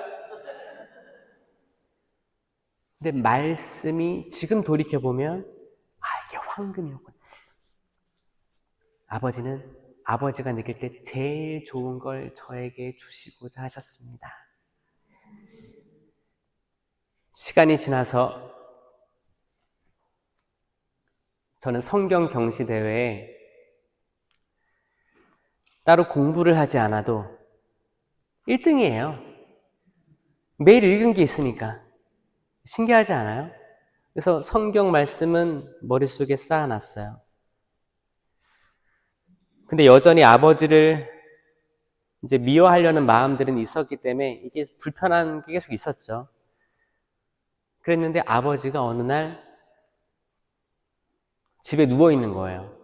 근데 말씀이 지금 돌이켜보면 이게 황금이었구나. 아버지가 느낄 때 제일 좋은 걸 저에게 주시고자 하셨습니다. 시간이 지나서 저는 성경 경시 대회에 따로 공부를 하지 않아도 1등이에요. 매일 읽은 게 있으니까. 신기하지 않아요? 그래서 성경 말씀은 머릿속에 쌓아놨어요. 근데 여전히 아버지를 이제 미워하려는 마음들은 있었기 때문에 이게 불편한 게 계속 있었죠. 그랬는데 아버지가 어느 날 집에 누워 있는 거예요.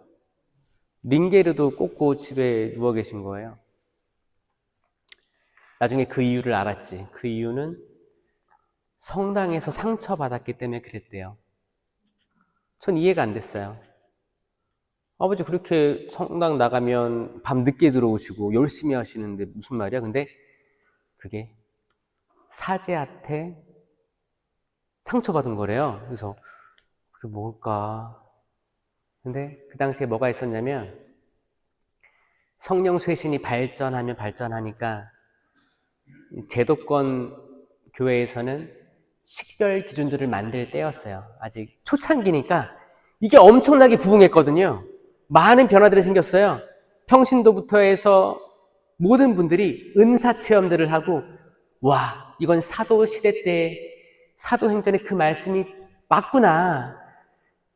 링게르도 꽂고 집에 누워 계신 거예요. 나중에 그 이유를 알았지. 그 이유는 성당에서 상처받았기 때문에 그랬대요. 전 이해가 안 됐어요. 아버지 그렇게 성당 나가면 밤 늦게 들어오시고 열심히 하시는데 무슨 말이야? 근데 그게 사제한테 상처받은 거래요. 그래서 그게 뭘까? 근데 그 당시에 뭐가 있었냐면 성령 쇄신이 발전하니까 제도권 교회에서는 식별 기준들을 만들 때였어요. 아직 초창기니까 이게 엄청나게 부흥했거든요. 많은 변화들이 생겼어요. 평신도부터 해서 모든 분들이 은사 체험들을 하고 와, 이건 사도 시대 때 사도행전의 그 말씀이 맞구나.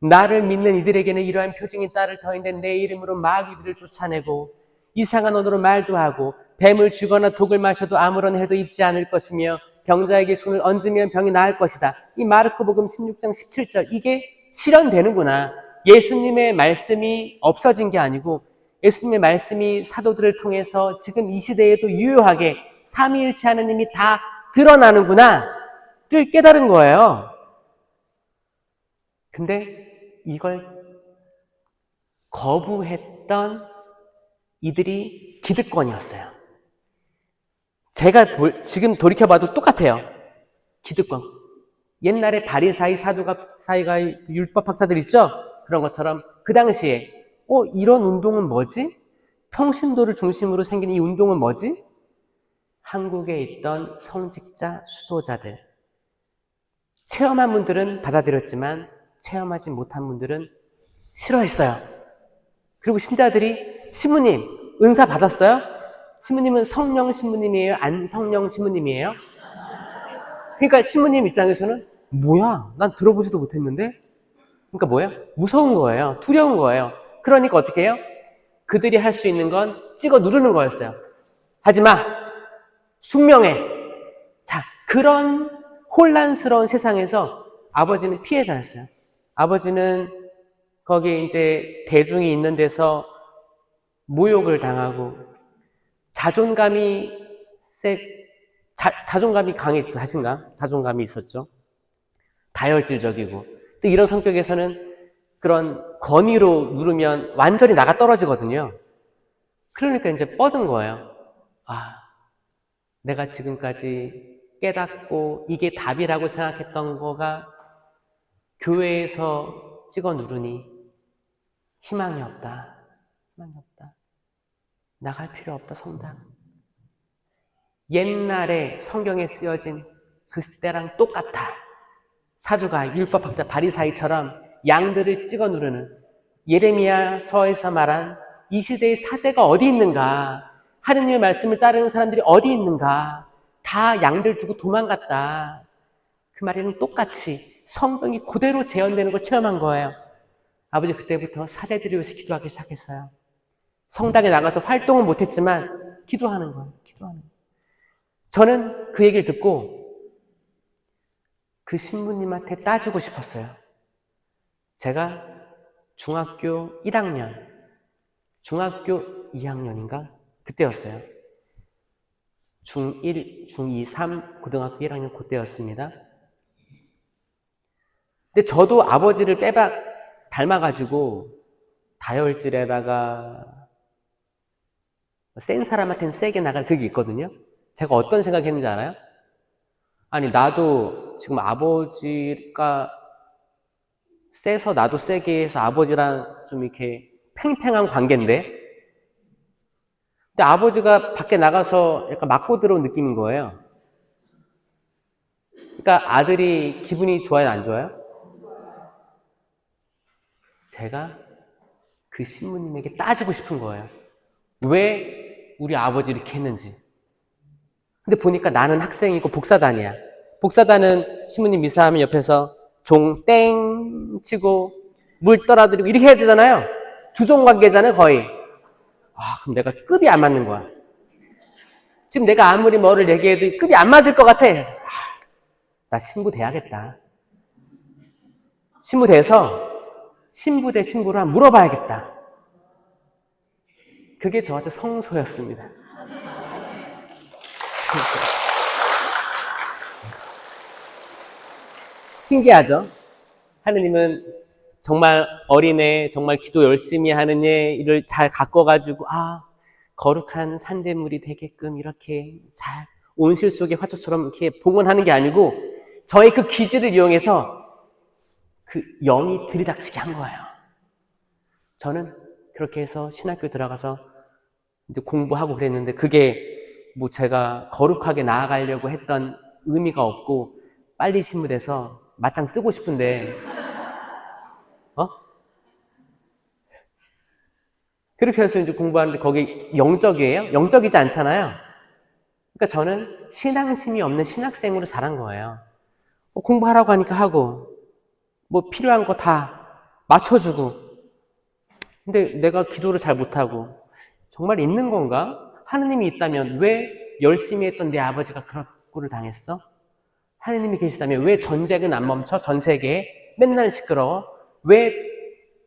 나를 믿는 이들에게는 이러한 표징이 따를 터인데 내 이름으로 마귀들을 쫓아내고 이상한 언어로 말도 하고 뱀을 쥐거나 독을 마셔도 아무런 해도 입지 않을 것이며 병자에게 손을 얹으면 병이 나을 것이다. 이 마르코복음 16장 17절 이게 실현되는구나. 예수님의 말씀이 없어진 게 아니고 예수님의 말씀이 사도들을 통해서 지금 이 시대에도 유효하게 삼위일체 하나님이 다 드러나는구나 를 깨달은 거예요. 근데 이걸 거부했던 이들이 기득권이었어요. 제가 지금 돌이켜봐도 똑같아요. 기득권. 옛날에 바리사이 사두사이가 율법학자들 있죠? 그런 것처럼 그 당시에 이런 운동은 뭐지? 평신도를 중심으로 생긴 이 운동은 뭐지? 한국에 있던 성직자 수도자들. 체험한 분들은 받아들였지만 체험하지 못한 분들은 싫어했어요. 그리고 신자들이 신부님 은사 받았어요? 신부님은 성령 신부님이에요? 안 성령 신부님이에요? 그러니까 신부님 입장에서는 뭐야? 난 들어보지도 못했는데? 그러니까 뭐예요? 무서운 거예요. 두려운 거예요. 그러니까 어떻게 해요? 그들이 할 수 있는 건 찍어 누르는 거였어요. 하지마! 숙명해! 자, 그런 혼란스러운 세상에서 아버지는 피해자였어요. 아버지는 거기 이제 대중이 있는 데서 모욕을 당하고 자존감이 자존감이 강했죠. 자존감이 있었죠. 다혈질적이고 또 이런 성격에서는 그런 권위로 누르면 완전히 나가 떨어지거든요. 그러니까 이제 뻗은 거예요. 아, 내가 지금까지 깨닫고 이게 답이라고 생각했던 거가 교회에서 찍어 누르니 희망이 없다. 희망이 없다. 나갈 필요 없다, 성당. 옛날에 성경에 쓰여진 그 때랑 똑같아. 사두가 율법학자 바리사이처럼 양들을 찍어 누르는 예레미야서에서 말한 이 시대의 사제가 어디 있는가? 하느님의 말씀을 따르는 사람들이 어디 있는가? 다 양들 두고 도망갔다. 그 말에는 똑같이 성경이 그대로 재현되는 걸 체험한 거예요. 아버지 그때부터 사제들을 위해서 기도하기 시작했어요. 성당에 나가서 활동은 못했지만 기도하는 거예요. 기도하는 거예요. 저는 그 얘기를 듣고 그 신부님한테 따주고 싶었어요. 제가 중학교 1학년, 중학교 2학년인가? 그때였어요. 중1, 중2, 3, 고등학교 1학년 그때였습니다. 근데 저도 아버지를 닮아가지고 다혈질에다가 센 사람한테는 세게 나갈 그게 있거든요. 제가 어떤 생각했는지 알아요? 아니 나도 지금 아버지가 세서 나도 세게 해서 아버지랑 좀 이렇게 팽팽한 관계인데 근데 아버지가 밖에 나가서 약간 맞고 들어온 느낌인 거예요. 그러니까 아들이 기분이 좋아요, 안 좋아요? 제가 그 신부님에게 따지고 싶은 거예요. 왜 우리 아버지 이렇게 했는지. 근데 보니까 나는 학생이고 복사단이야. 복사단은 신부님 미사하면 옆에서 종 땡 치고 물 떨어뜨리고 이렇게 해야 되잖아요. 주종 관계잖아요, 거의. 그럼 내가 급이 안 맞는 거야. 지금 내가 아무리 뭐를 얘기해도 급이 안 맞을 것 같아. 그래서 나 신부 돼야겠다. 신부 돼서 신부 대 신부를 한번 물어봐야겠다. 그게 저한테 성소였습니다. 신기하죠? 하느님은 정말 어린애, 정말 기도 열심히 하는 애를 잘 가꿔가지고 거룩한 산재물이 되게끔 이렇게 잘 온실 속의 화초처럼 이렇게 봉헌하는 게 아니고 저의 그 기질을 이용해서 그 영이 들이닥치게 한 거예요. 저는 그렇게 해서 신학교 들어가서 이제 공부하고 그랬는데 그게 뭐 제가 거룩하게 나아가려고 했던 의미가 없고 빨리 신부돼서 맞짱 뜨고 싶은데 그렇게 해서 이제 공부하는데 거기 영적이에요? 영적이지 않잖아요. 그러니까 저는 신앙심이 없는 신학생으로 자란 거예요. 공부하라고 하니까 하고 뭐 필요한 거 다 맞춰주고 근데 내가 기도를 잘 못하고 정말 있는 건가? 하느님이 있다면 왜 열심히 했던 내 아버지가 그런 꼴을 당했어? 하느님이 계시다면 왜 전쟁은 안 멈춰? 전 세계에 맨날 시끄러워? 왜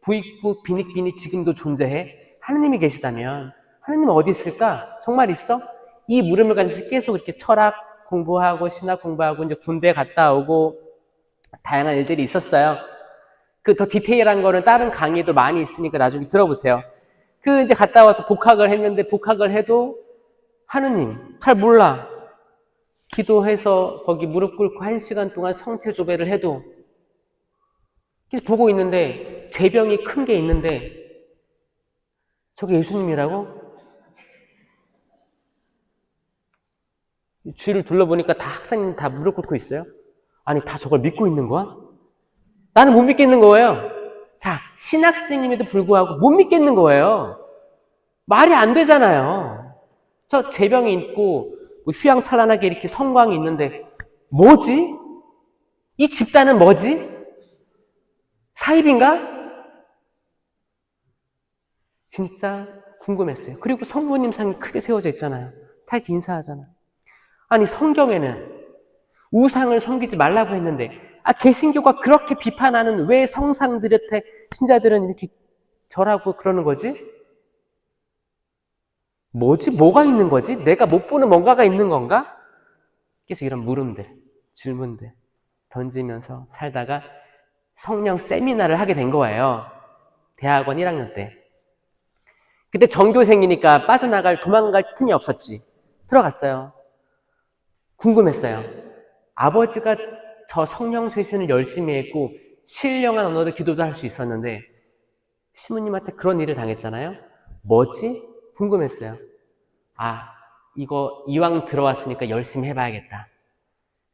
부익부 비닉비닉 지금도 존재해? 하느님이 계시다면 하느님은 어디 있을까? 정말 있어? 이 물음을 가지고 계속 이렇게 철학 공부하고 신학 공부하고 이제 군대 갔다 오고 다양한 일들이 있었어요. 그 더 디테일한 거는 다른 강의도 많이 있으니까 나중에 들어보세요. 그 이제 갔다 와서 복학을 했는데 복학을 해도 하느님 잘 몰라. 기도해서 거기 무릎 꿇고 1시간 동안 성체 조배를 해도 보고 있는데 재병이 큰 게 있는데 저게 예수님이라고? 주위를 둘러보니까 다 학생님 다 무릎 꿇고 있어요. 아니 다 저걸 믿고 있는 거야? 나는 못 믿겠는 거예요. 자, 신학생임에도 불구하고 못 믿겠는 거예요. 말이 안 되잖아요. 저 재병이 있고 뭐 휘황찬란하게 이렇게 성광이 있는데 뭐지? 이 집단은 뭐지? 사입인가? 진짜 궁금했어요. 그리고 성모님 상이 크게 세워져 있잖아요. 다 이렇게 인사하잖아요. 아니 성경에는 우상을 섬기지 말라고 했는데 개신교가 그렇게 비판하는 왜 성상들한테 신자들은 이렇게 절하고 그러는 거지? 뭐지? 뭐가 있는 거지? 내가 못 보는 뭔가가 있는 건가? 그래서 이런 물음들, 질문들 던지면서 살다가 성령 세미나를 하게 된 거예요. 대학원 1학년 때. 그때 전교생이니까 도망갈 틈이 없었지. 들어갔어요. 궁금했어요. 아버지가 저 성령 쇄신을 열심히 했고 신령한 언어로 기도도 할 수 있었는데 시모님한테 그런 일을 당했잖아요. 뭐지? 궁금했어요. 이거 이왕 들어왔으니까 열심히 해봐야겠다.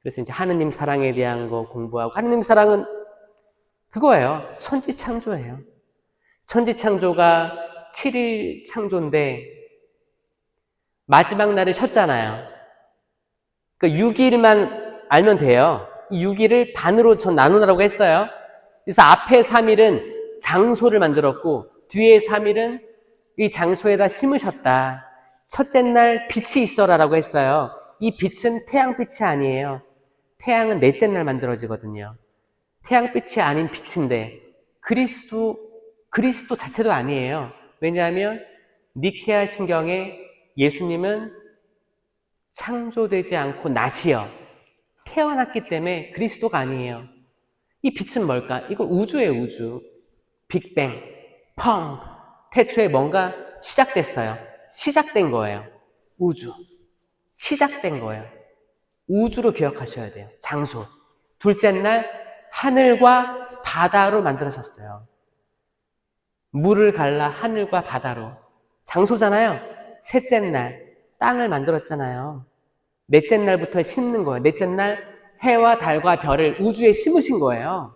그래서 이제 하느님 사랑에 대한 거 공부하고, 하느님 사랑은 그거예요. 천지창조예요. 천지창조가 7일 창조인데 마지막 날을 쉬었잖아요. 그러니까 6일만 알면 돼요. 이 6일을 반으로 전 나누라고 했어요. 그래서 앞에 3일은 장소를 만들었고 뒤에 3일은 이 장소에다 심으셨다. 첫째 날 빛이 있어라라고 했어요. 이 빛은 태양빛이 아니에요. 태양은 넷째 날 만들어지거든요. 태양빛이 아닌 빛인데 그리스도 자체도 아니에요. 왜냐하면 니케아 신경에 예수님은 창조되지 않고 나시어 태어났기 때문에 그리스도가 아니에요. 이 빛은 뭘까? 이건 우주예요, 우주. 빅뱅, 펑, 태초에 뭔가 시작됐어요. 시작된 거예요. 우주. 시작된 거예요. 우주로 기억하셔야 돼요. 장소. 둘째 날 하늘과 바다로 만들어졌어요. 물을 갈라 하늘과 바다로. 장소잖아요. 셋째 날 땅을 만들었잖아요. 넷째 날부터 심는 거예요. 넷째 날 해와 달과 별을 우주에 심으신 거예요.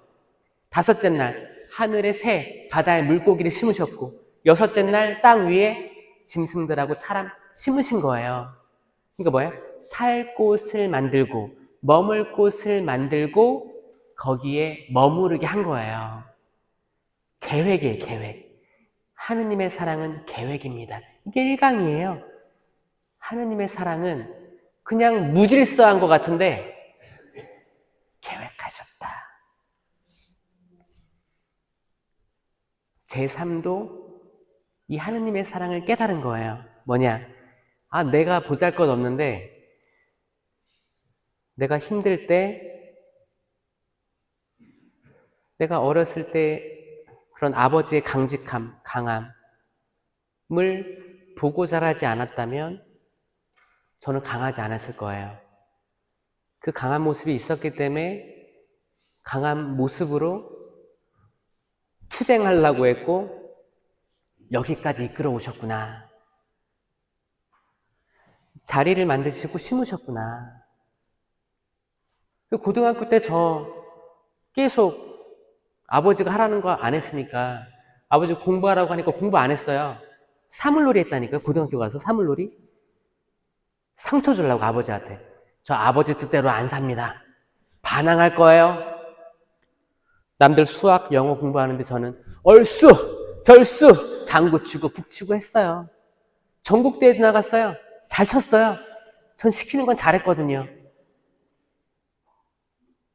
다섯째 날 하늘의 새, 바다의 물고기를 심으셨고 여섯째 날 땅 위에 짐승들하고 사람 심으신 거예요. 그러니까 뭐예요? 살 곳을 만들고 머물 곳을 만들고 거기에 머무르게 한 거예요. 계획이에요, 계획. 하느님의 사랑은 계획입니다. 이게 1강이에요. 하느님의 사랑은 그냥 무질서한 것 같은데 계획하셨다. 제3도 이 하느님의 사랑을 깨달은 거예요. 뭐냐? 내가 보잘것없는데 내가 힘들 때 내가 어렸을 때 그런 아버지의 강직함, 강함을 보고 자라지 않았다면 저는 강하지 않았을 거예요. 그 강한 모습이 있었기 때문에 강한 모습으로 투쟁하려고 했고 여기까지 이끌어 오셨구나. 자리를 만드시고 심으셨구나. 고등학교 때 저 계속 아버지가 하라는 거 안 했으니까 아버지 공부하라고 하니까 공부 안 했어요. 사물놀이 했다니까요. 고등학교 가서 사물놀이. 상처 주려고 아버지한테. 저 아버지 뜻대로 안 삽니다. 반항할 거예요. 남들 수학, 영어 공부하는데 저는 얼쑤, 절쑤, 장구 치고 북 치고 했어요. 전국대회도 나갔어요. 잘 쳤어요. 전 시키는 건 잘했거든요.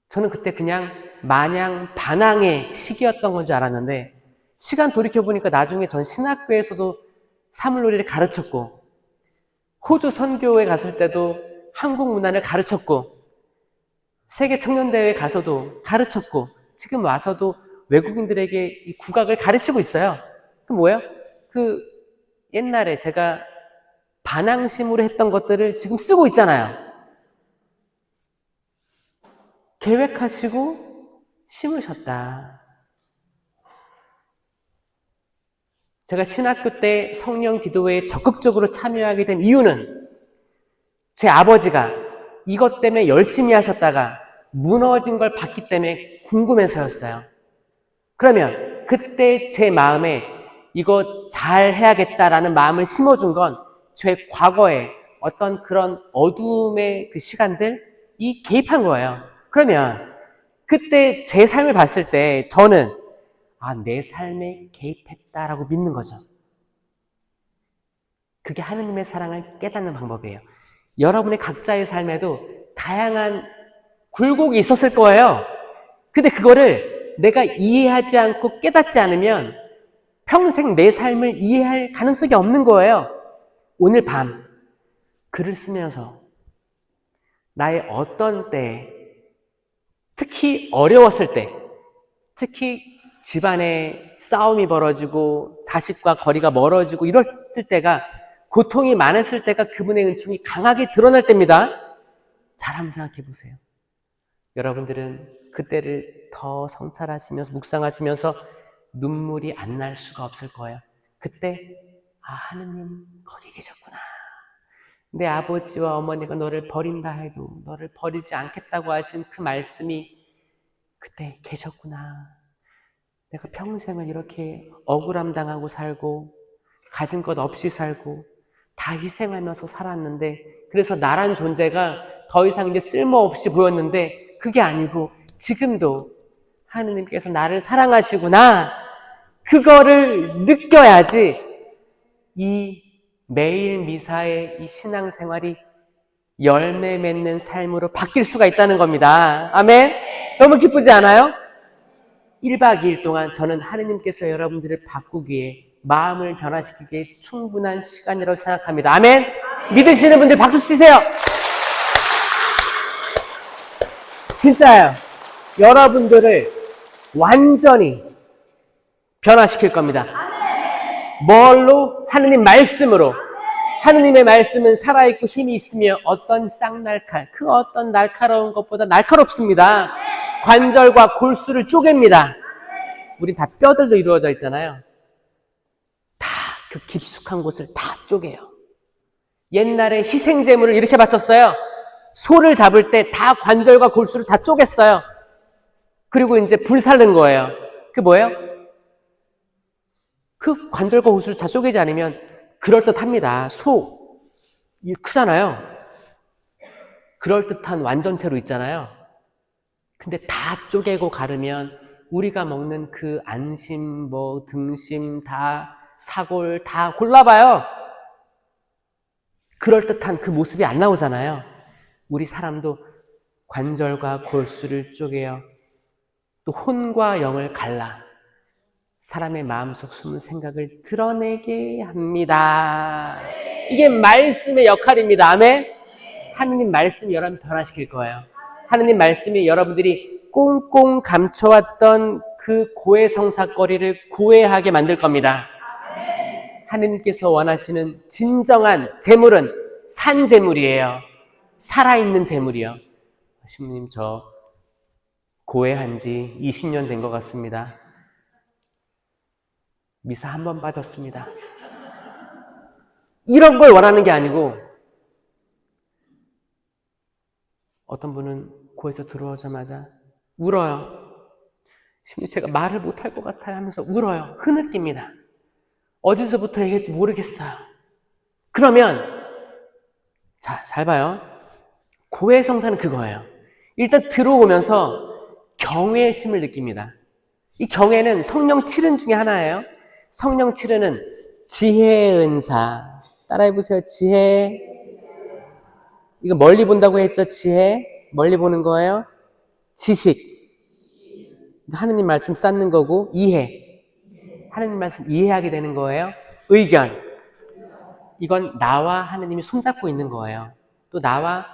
저는 그때 그냥 마냥 반항의 시기였던 건 줄 알았는데 시간 돌이켜보니까 나중에 전 신학교에서도 사물놀이를 가르쳤고 호주 선교회 갔을 때도 한국 문화를 가르쳤고 세계 청년대회에 가서도 가르쳤고 지금 와서도 외국인들에게 이 국악을 가르치고 있어요. 그 뭐예요? 옛날에 제가 반항심으로 했던 것들을 지금 쓰고 있잖아요. 계획하시고 심으셨다. 제가 신학교 때 성령 기도회에 적극적으로 참여하게 된 이유는 제 아버지가 이것 때문에 열심히 하셨다가 무너진 걸 봤기 때문에 궁금해서였어요. 그러면 그때 제 마음에 이거 잘 해야겠다라는 마음을 심어준 건 제 과거에 어떤 그런 어두움의 그 시간들이 개입한 거예요. 그러면 그때 제 삶을 봤을 때 저는 내 삶에 개입했다라고 믿는 거죠. 그게 하느님의 사랑을 깨닫는 방법이에요. 여러분의 각자의 삶에도 다양한 굴곡이 있었을 거예요. 근데 그거를 내가 이해하지 않고 깨닫지 않으면 평생 내 삶을 이해할 가능성이 없는 거예요. 오늘 밤 글을 쓰면서 나의 어떤 때, 특히 어려웠을 때, 특히 집안에 싸움이 벌어지고 자식과 거리가 멀어지고 이랬을 때가, 고통이 많았을 때가 그분의 은총이 강하게 드러날 때입니다. 잘 한번 생각해 보세요. 여러분들은 그때를 더 성찰하시면서 묵상하시면서 눈물이 안 날 수가 없을 거예요. 그때 하느님 거기 계셨구나. 내 아버지와 어머니가 너를 버린다 해도 너를 버리지 않겠다고 하신 그 말씀이 그때 계셨구나. 내가 평생을 이렇게 억울함 당하고 살고 가진 것 없이 살고 다 희생하면서 살았는데, 그래서 나란 존재가 더 이상 이제 쓸모없이 보였는데 그게 아니고 지금도 하느님께서 나를 사랑하시구나. 그거를 느껴야지 이 매일 미사의 이 신앙생활이 열매 맺는 삶으로 바뀔 수가 있다는 겁니다. 아멘? 너무 기쁘지 않아요? 1박 2일 동안 저는 하느님께서 여러분들을 바꾸기에, 마음을 변화시키기에 충분한 시간이라고 생각합니다. 아멘? 믿으시는 분들 박수 치세요. 진짜요. 여러분들을 완전히 변화시킬 겁니다. 뭘로? 하느님 말씀으로. 하느님의 말씀은 살아있고 힘이 있으며 어떤 쌍날칼, 그 어떤 날카로운 것보다 날카롭습니다. 관절과 골수를 쪼갭니다. 우린 다 뼈들로 이루어져 있잖아요. 다 그 깊숙한 곳을 다 쪼개요. 옛날에 희생제물을 이렇게 바쳤어요. 소를 잡을 때 다 관절과 골수를 다 쪼갰어요. 그리고 이제 불살른 거예요. 그게 뭐예요? 그 관절과 골수를 다 쪼개지 않으면 그럴듯합니다. 소, 이 크잖아요. 그럴듯한 완전체로 있잖아요. 근데 다 쪼개고 가르면 우리가 먹는 그 안심, 등심, 다 사골 다 골라봐요. 그럴듯한 그 모습이 안 나오잖아요. 우리 사람도 관절과 골수를 쪼개어 또 혼과 영을 갈라 사람의 마음속 숨은 생각을 드러내게 합니다. 이게 말씀의 역할입니다. 아멘? 하느님 말씀이 여러분 변화시킬 거예요. 하느님 말씀이 여러분들이 꽁꽁 감춰왔던 그 고해성사거리를 고해하게 만들 겁니다. 하느님께서 원하시는 진정한 재물은 산재물이에요. 살아있는 재물이요. 신부님, 저 고해한 지 20년 된 것 같습니다. 미사 한 번 빠졌습니다. 이런 걸 원하는 게 아니고, 어떤 분은 고해서 들어오자마자 울어요. 심지어 제가 말을 못할 것 같아요 하면서 울어요. 흐느낍니다. 어디서부터 얘기할지 모르겠어요. 그러면 잘 봐요. 고해성사는 그거예요. 일단 들어오면서 경외의 심을 느낍니다. 이 경외는 성령 7은 중에 하나예요. 성령 7은은 지혜의 은사. 따라해보세요. 지혜. 이거 멀리 본다고 했죠. 지혜. 멀리 보는 거예요. 지식. 하느님 말씀 쌓는 거고. 이해. 하느님 말씀 이해하게 되는 거예요. 의견. 이건 나와 하느님이 손잡고 있는 거예요. 또 나와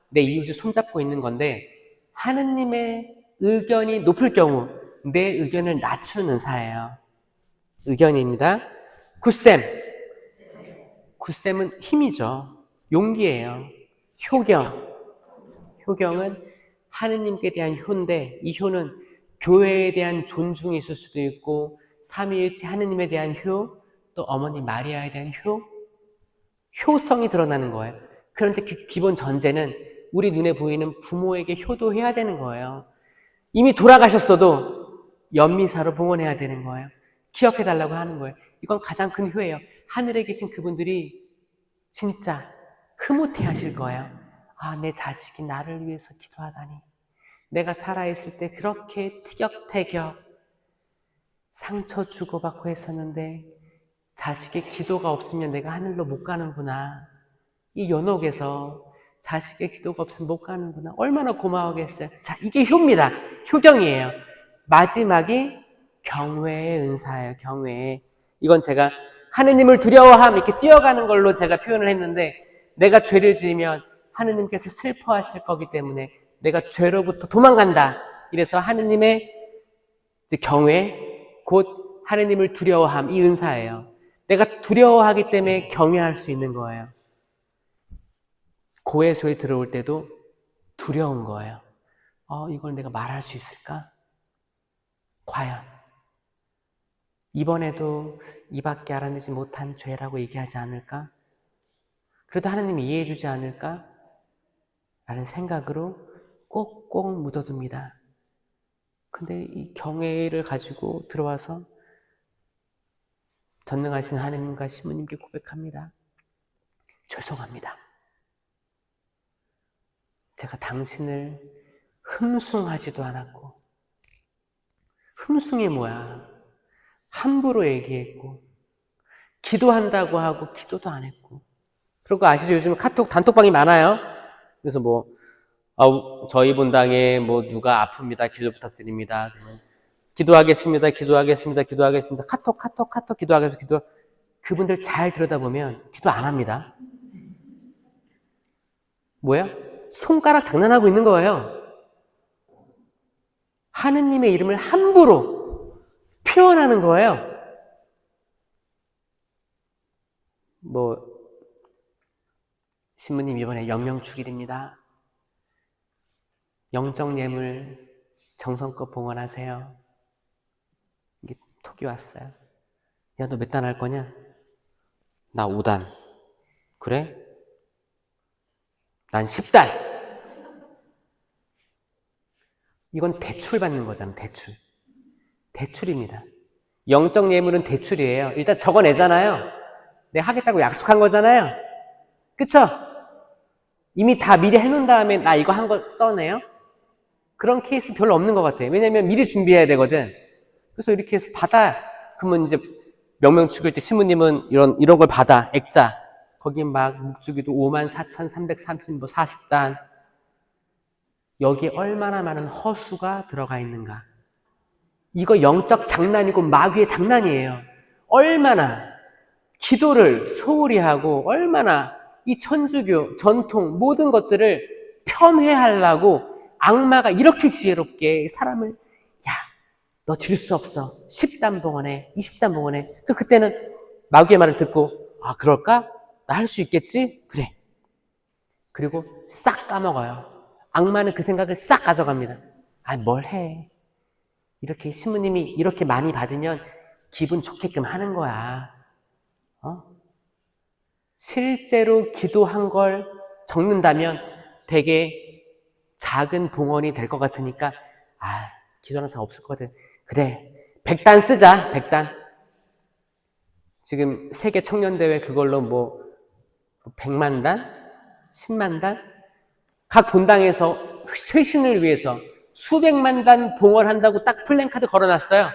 내 이웃이 손잡고 있는 건데, 하느님의 의견이 높을 경우 내 의견을 낮추는 사예요. 의견입니다. 굳셈. 굳셈은 힘이죠. 용기예요. 효경. 효경은 하느님께 대한 효인데, 이 효는 교회에 대한 존중이 있을 수도 있고, 삼위일체 하느님에 대한 효, 또 어머니 마리아에 대한 효성이 드러나는 거예요. 그런데 그 기본 전제는 우리 눈에 보이는 부모에게 효도해야 되는 거예요. 이미 돌아가셨어도 연미사로 봉헌해야 되는 거예요. 기억해달라고 하는 거예요. 이건 가장 큰 효예요. 하늘에 계신 그분들이 진짜 흐뭇해 하실 거예요. 아, 내 자식이 나를 위해서 기도하다니. 내가 살아있을 때 그렇게 티격태격 상처 주고받고 했었는데 자식의 기도가 없으면 내가 하늘로 못 가는구나. 이 연옥에서 자식의 기도가 없으면 못 가는구나. 얼마나 고마워겠어요. 자, 이게 효입니다. 효경이에요. 마지막이 경외의 은사예요. 경외. 이건 제가 하느님을 두려워함 이렇게 뛰어가는 걸로 제가 표현을 했는데, 내가 죄를 지으면 하느님께서 슬퍼하실 거기 때문에 내가 죄로부터 도망간다. 이래서 하느님의 경외, 곧 하느님을 두려워함, 이 은사예요. 내가 두려워하기 때문에 경외할 수 있는 거예요. 고해소에 들어올 때도 두려운 거예요. 이걸 내가 말할 수 있을까? 과연 이번에도 이밖에 알아내지 못한 죄라고 얘기하지 않을까? 그래도 하나님이 이해해 주지 않을까? 라는 생각으로 꼭꼭 묻어둡니다. 근데 이 경외를 가지고 들어와서 전능하신 하나님과 신부님께 고백합니다. 죄송합니다. 제가 당신을 흠숭하지도 않았고, 흠숭이 뭐야? 함부로 얘기했고, 기도한다고 하고 기도도 안 했고. 그리고 아시죠? 요즘 카톡 단톡방이 많아요. 그래서 저희 본당에 누가 아픕니다. 기도 부탁드립니다. 기도하겠습니다. 카톡 기도하겠습니다. 그분들 잘 들여다보면 기도 안 합니다. 뭐야? 손가락 장난하고 있는 거예요. 하느님의 이름을 함부로 표현하는 거예요. 신부님 이번에 영명축일입니다. 영적 예물 정성껏 봉헌하세요. 이게 톡이 왔어요. 야, 너 몇 단 할 거냐? 나 5단. 그래? 난 10단. 이건 대출 받는 거잖아, 대출. 대출입니다. 영적 예물은 대출이에요. 일단 적어내잖아요. 내가 하겠다고 약속한 거잖아요. 그쵸? 이미 다 미리 해놓은 다음에 나 이거 한 거 써내요? 그런 케이스 별로 없는 것 같아요. 왜냐면 미리 준비해야 되거든. 그래서 이렇게 해서 받아. 그러면 이제 명명축일 때 신부님은 이런 걸 받아. 액자. 거기 묵주기도 54,330 40단. 여기에 얼마나 많은 허수가 들어가 있는가. 이거 영적 장난이고 마귀의 장난이에요. 얼마나 기도를 소홀히 하고 얼마나 이 천주교, 전통 모든 것들을 편회하려고 악마가 이렇게 지혜롭게 사람을, 야, 너 질 수 없어. 10단 봉헌해, 20단 봉헌해. 그때는 마귀의 말을 듣고, 아, 그럴까? 나 할 수 있겠지? 그래. 그리고 싹 까먹어요. 악마는 그 생각을 싹 가져갑니다. 아, 뭘 해. 이렇게 신부님이 이렇게 많이 받으면 기분 좋게끔 하는 거야. 실제로 기도한 걸 적는다면 되게 작은 봉헌이 될 것 같으니까, 기도하는 사람 없을 거거든. 그래, 100단 쓰자. 100단. 지금 세계 청년대회 그걸로 100만 단? 10만 단? 각 본당에서 쇄신을 위해서 수백만 단 봉헌한다고 딱 플랜카드 걸어놨어요.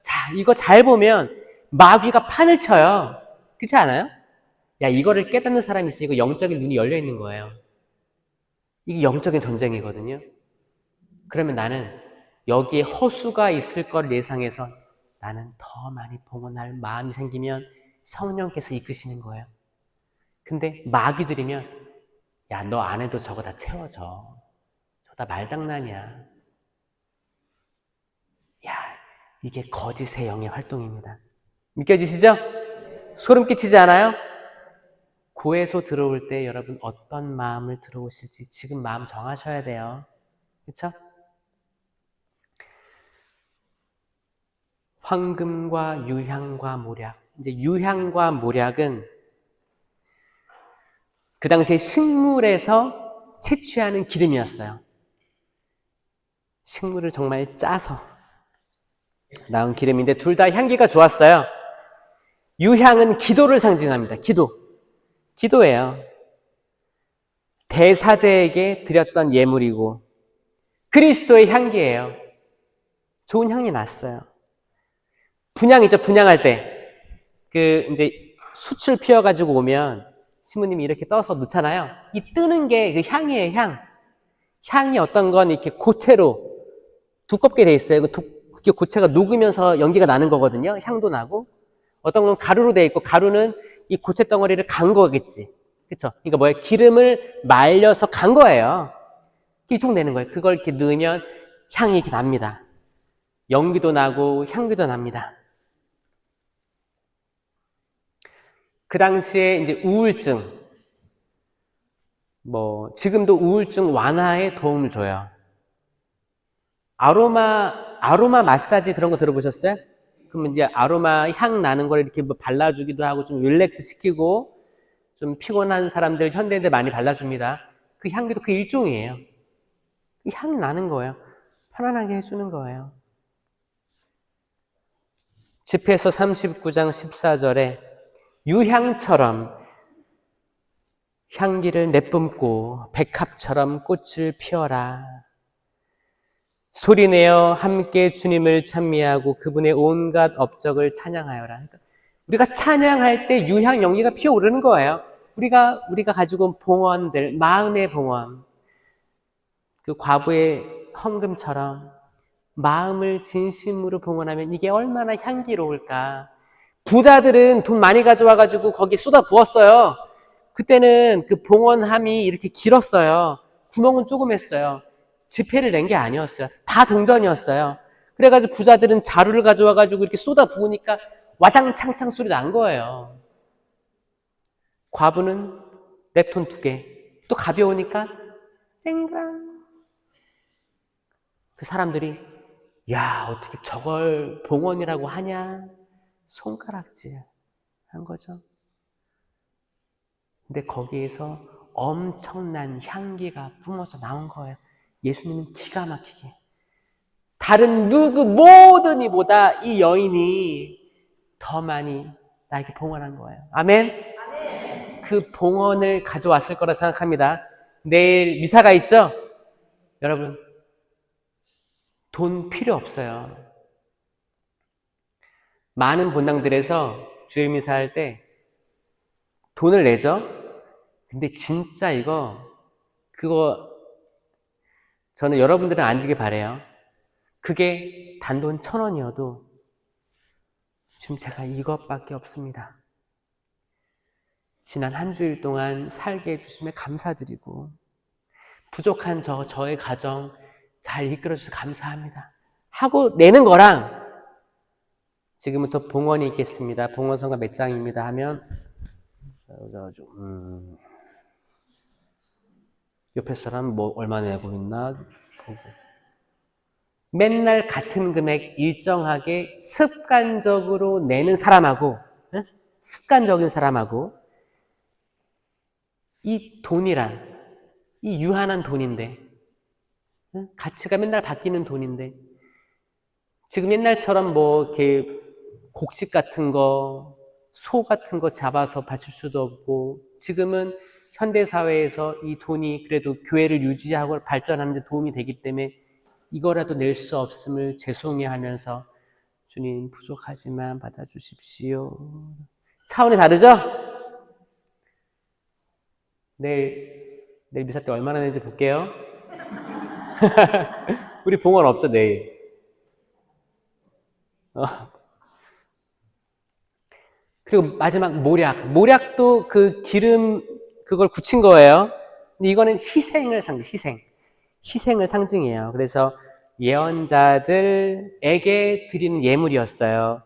자, 이거 잘 보면 마귀가 판을 쳐요. 그렇지 않아요? 야, 이거를 깨닫는 사람이 있으니까 영적인 눈이 열려 있는 거예요. 이게 영적인 전쟁이거든요. 그러면 나는 여기에 허수가 있을 걸 예상해서 나는 더 많이 봉헌할 마음이 생기면 성령께서 이끄시는 거예요. 근데 마귀들이면, 야, 너 안 해도 저거 다 채워져. 저거 다 말장난이야. 야, 이게 거짓의 영의 활동입니다. 믿겨지시죠? 소름 끼치지 않아요? 고해소 들어올 때 여러분 어떤 마음을 들어오실지 지금 마음 정하셔야 돼요. 그렇죠? 황금과 유향과 모략. 이제 유향과 모략은 그 당시에 식물에서 채취하는 기름이었어요. 식물을 정말 짜서 나은 기름인데 둘 다 향기가 좋았어요. 유향은 기도를 상징합니다. 기도예요. 대사제에게 드렸던 예물이고 그리스도의 향기예요. 좋은 향이 났어요. 분향이죠. 분향할 때 이제 숯을 피워가지고 오면 신부님이 이렇게 떠서 넣잖아요. 이 뜨는 게 그 향이에요. 향이 어떤 건 이렇게 고체로 두껍게 돼 있어요. 그게 고체가 녹으면서 연기가 나는 거거든요. 향도 나고. 어떤 건 가루로 돼 있고 가루는 이 고체 덩어리를 간 거겠지. 그쵸? 그러니까 뭐예요? 기름을 말려서 간 거예요. 이통내는 거예요. 그걸 이렇게 넣으면 향이 이렇게 납니다. 연기도 나고 향기도 납니다. 그 당시에 이제 우울증, 지금도 우울증 완화에 도움을 줘요. 아로마 마사지 그런 거 들어보셨어요? 그러면 이제 아로마 향 나는 걸 이렇게 발라주기도 하고 좀 릴렉스 시키고 좀 피곤한 사람들, 현대인들 많이 발라줍니다. 그 향기도 그 일종이에요. 이 향이 나는 거예요. 편안하게 해주는 거예요. 집회서 39장 14절에 유향처럼 향기를 내뿜고 백합처럼 꽃을 피워라. 소리내어 함께 주님을 찬미하고 그분의 온갖 업적을 찬양하여라. 그러니까 우리가 찬양할 때 유향 연기가 피어오르는 거예요. 우리가 가지고 온 봉헌들, 마음의 봉헌, 그 과부의 헌금처럼 마음을 진심으로 봉헌하면 이게 얼마나 향기로울까. 부자들은 돈 많이 가져와가지고 거기 쏟아 부었어요. 그때는 그 봉헌함이 이렇게 길었어요. 구멍은 조그맸어요. 지폐를 낸 게 아니었어요. 다 동전이었어요. 그래가지고 부자들은 자루를 가져와가지고 이렇게 쏟아 부으니까 와장창창 소리 난 거예요. 과부는 랩톤 2개. 또 가벼우니까 쨍그랑. 그 사람들이 야, 어떻게 저걸 봉헌이라고 하냐? 손가락질 한 거죠. 근데 거기에서 엄청난 향기가 뿜어져 나온 거예요. 예수님은 기가 막히게. 다른 누구 모든 이보다 이 여인이 더 많이 나에게 봉헌한 거예요. 아멘? 그 봉헌을 가져왔을 거라 생각합니다. 내일 미사가 있죠? 여러분, 돈 필요 없어요. 많은 본당들에서 주일 미사할 때 돈을 내죠? 근데 진짜 그거 저는 여러분들은 안 주길 바래요. 그게 단돈 1,000원이어도 지금 제가 이것밖에 없습니다. 지난 한 주일 동안 살게 해주심에 감사드리고 부족한 저의 가정 잘 이끌어주셔서 감사합니다. 하고 내는 거랑 지금부터 봉헌이 있겠습니다. 봉헌서가 몇 장입니다 하면 옆에 사람 얼마 내고 있나 보고 맨날 같은 금액 일정하게 습관적으로 내는 사람하고 습관적인 사람하고 이 돈이란 이 유한한 돈인데 가치가 맨날 바뀌는 돈인데 지금 옛날처럼 이렇게 곡식 같은 거, 소 같은 거 잡아서 바칠 수도 없고 지금은 현대사회에서 이 돈이 그래도 교회를 유지하고 발전하는 데 도움이 되기 때문에 이거라도 낼 수 없음을 죄송해하면서 주님 부족하지만 받아주십시오. 차원이 다르죠? 내일 미사 때 얼마나 내는지 볼게요. 우리 봉헌 없죠 내일. 그리고 마지막 모략도 그 기름 그걸 굳힌 거예요. 근데 이거는 희생을 상징해요. 그래서 예언자들에게 드리는 예물이었어요.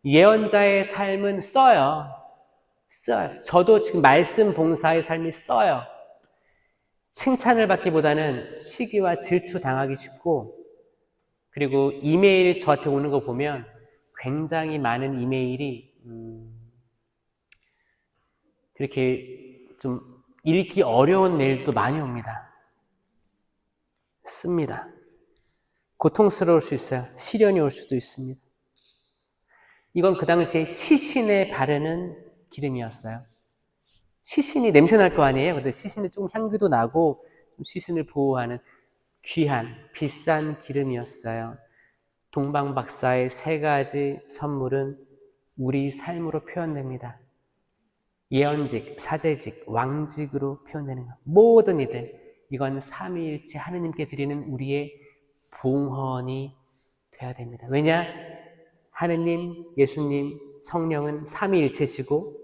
예언자의 삶은 써요. 저도 지금 말씀 봉사의 삶이 써요. 칭찬을 받기보다는 시기와 질투 당하기 쉽고 그리고 이메일 저한테 오는 거 보면 굉장히 많은 이메일이 그렇게 좀 읽기 어려운 메일도 많이 옵니다. 씁니다. 고통스러울 수 있어요. 시련이 올 수도 있습니다. 이건 그 당시에 시신에 바르는 기름이었어요. 시신이 냄새 날 거 아니에요? 근데 시신은 좀 향기도 나고 시신을 보호하는 귀한 비싼 기름이었어요. 동방박사의 세 가지 선물은 우리 삶으로 표현됩니다. 예언직, 사제직, 왕직으로 표현되는 것. 모든 이들, 이건 삼위일체 하느님께 드리는 우리의 봉헌이 되어야 됩니다. 왜냐? 하느님, 예수님, 성령은 삼위일체시고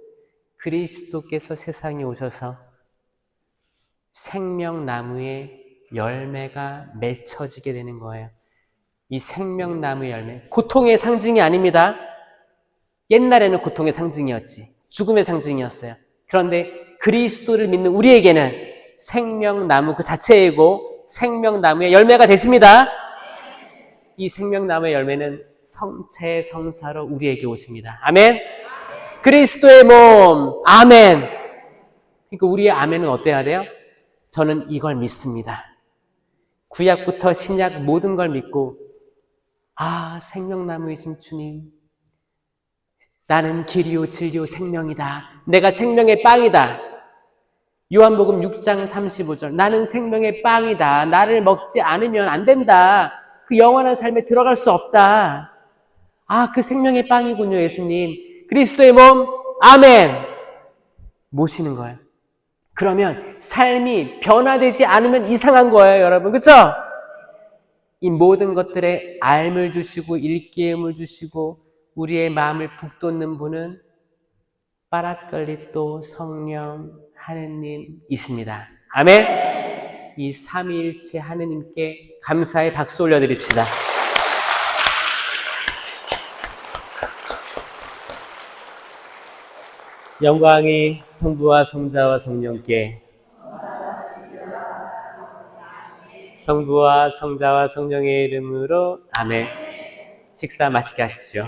그리스도께서 세상에 오셔서 생명나무의 열매가 맺혀지게 되는 거예요. 이 생명나무 열매, 고통의 상징이 아닙니다. 옛날에는 고통의 상징이었지. 죽음의 상징이었어요. 그런데 그리스도를 믿는 우리에게는 생명나무 그 자체이고 생명나무의 열매가 되십니다. 이 생명나무의 열매는 성체 성사로 우리에게 오십니다. 아멘. 그리스도의 몸. 아멘. 그러니까 우리의 아멘은 어때야 돼요? 저는 이걸 믿습니다. 구약부터 신약 모든 걸 믿고 생명나무이신 주님, 나는 길이요 진리요 생명이다. 내가 생명의 빵이다. 요한복음 6장 35절 나는 생명의 빵이다. 나를 먹지 않으면 안 된다. 그 영원한 삶에 들어갈 수 없다. 그 생명의 빵이군요. 예수님 그리스도의 몸. 아멘. 모시는 거예요. 그러면 삶이 변화되지 않으면 이상한 거예요, 여러분. 그렇죠? 이 모든 것들에 알을 주시고 일깨움을 주시고 우리의 마음을 북돋는 분은 파라클리토 성령 하느님이십니다. 아멘. 이 삼위일체 하느님께 감사의 박수 올려드립시다. 영광이 성부와 성자와 성령께, 성부와 성자와 성령의 이름으로 아멘. 식사 맛있게 하십시오.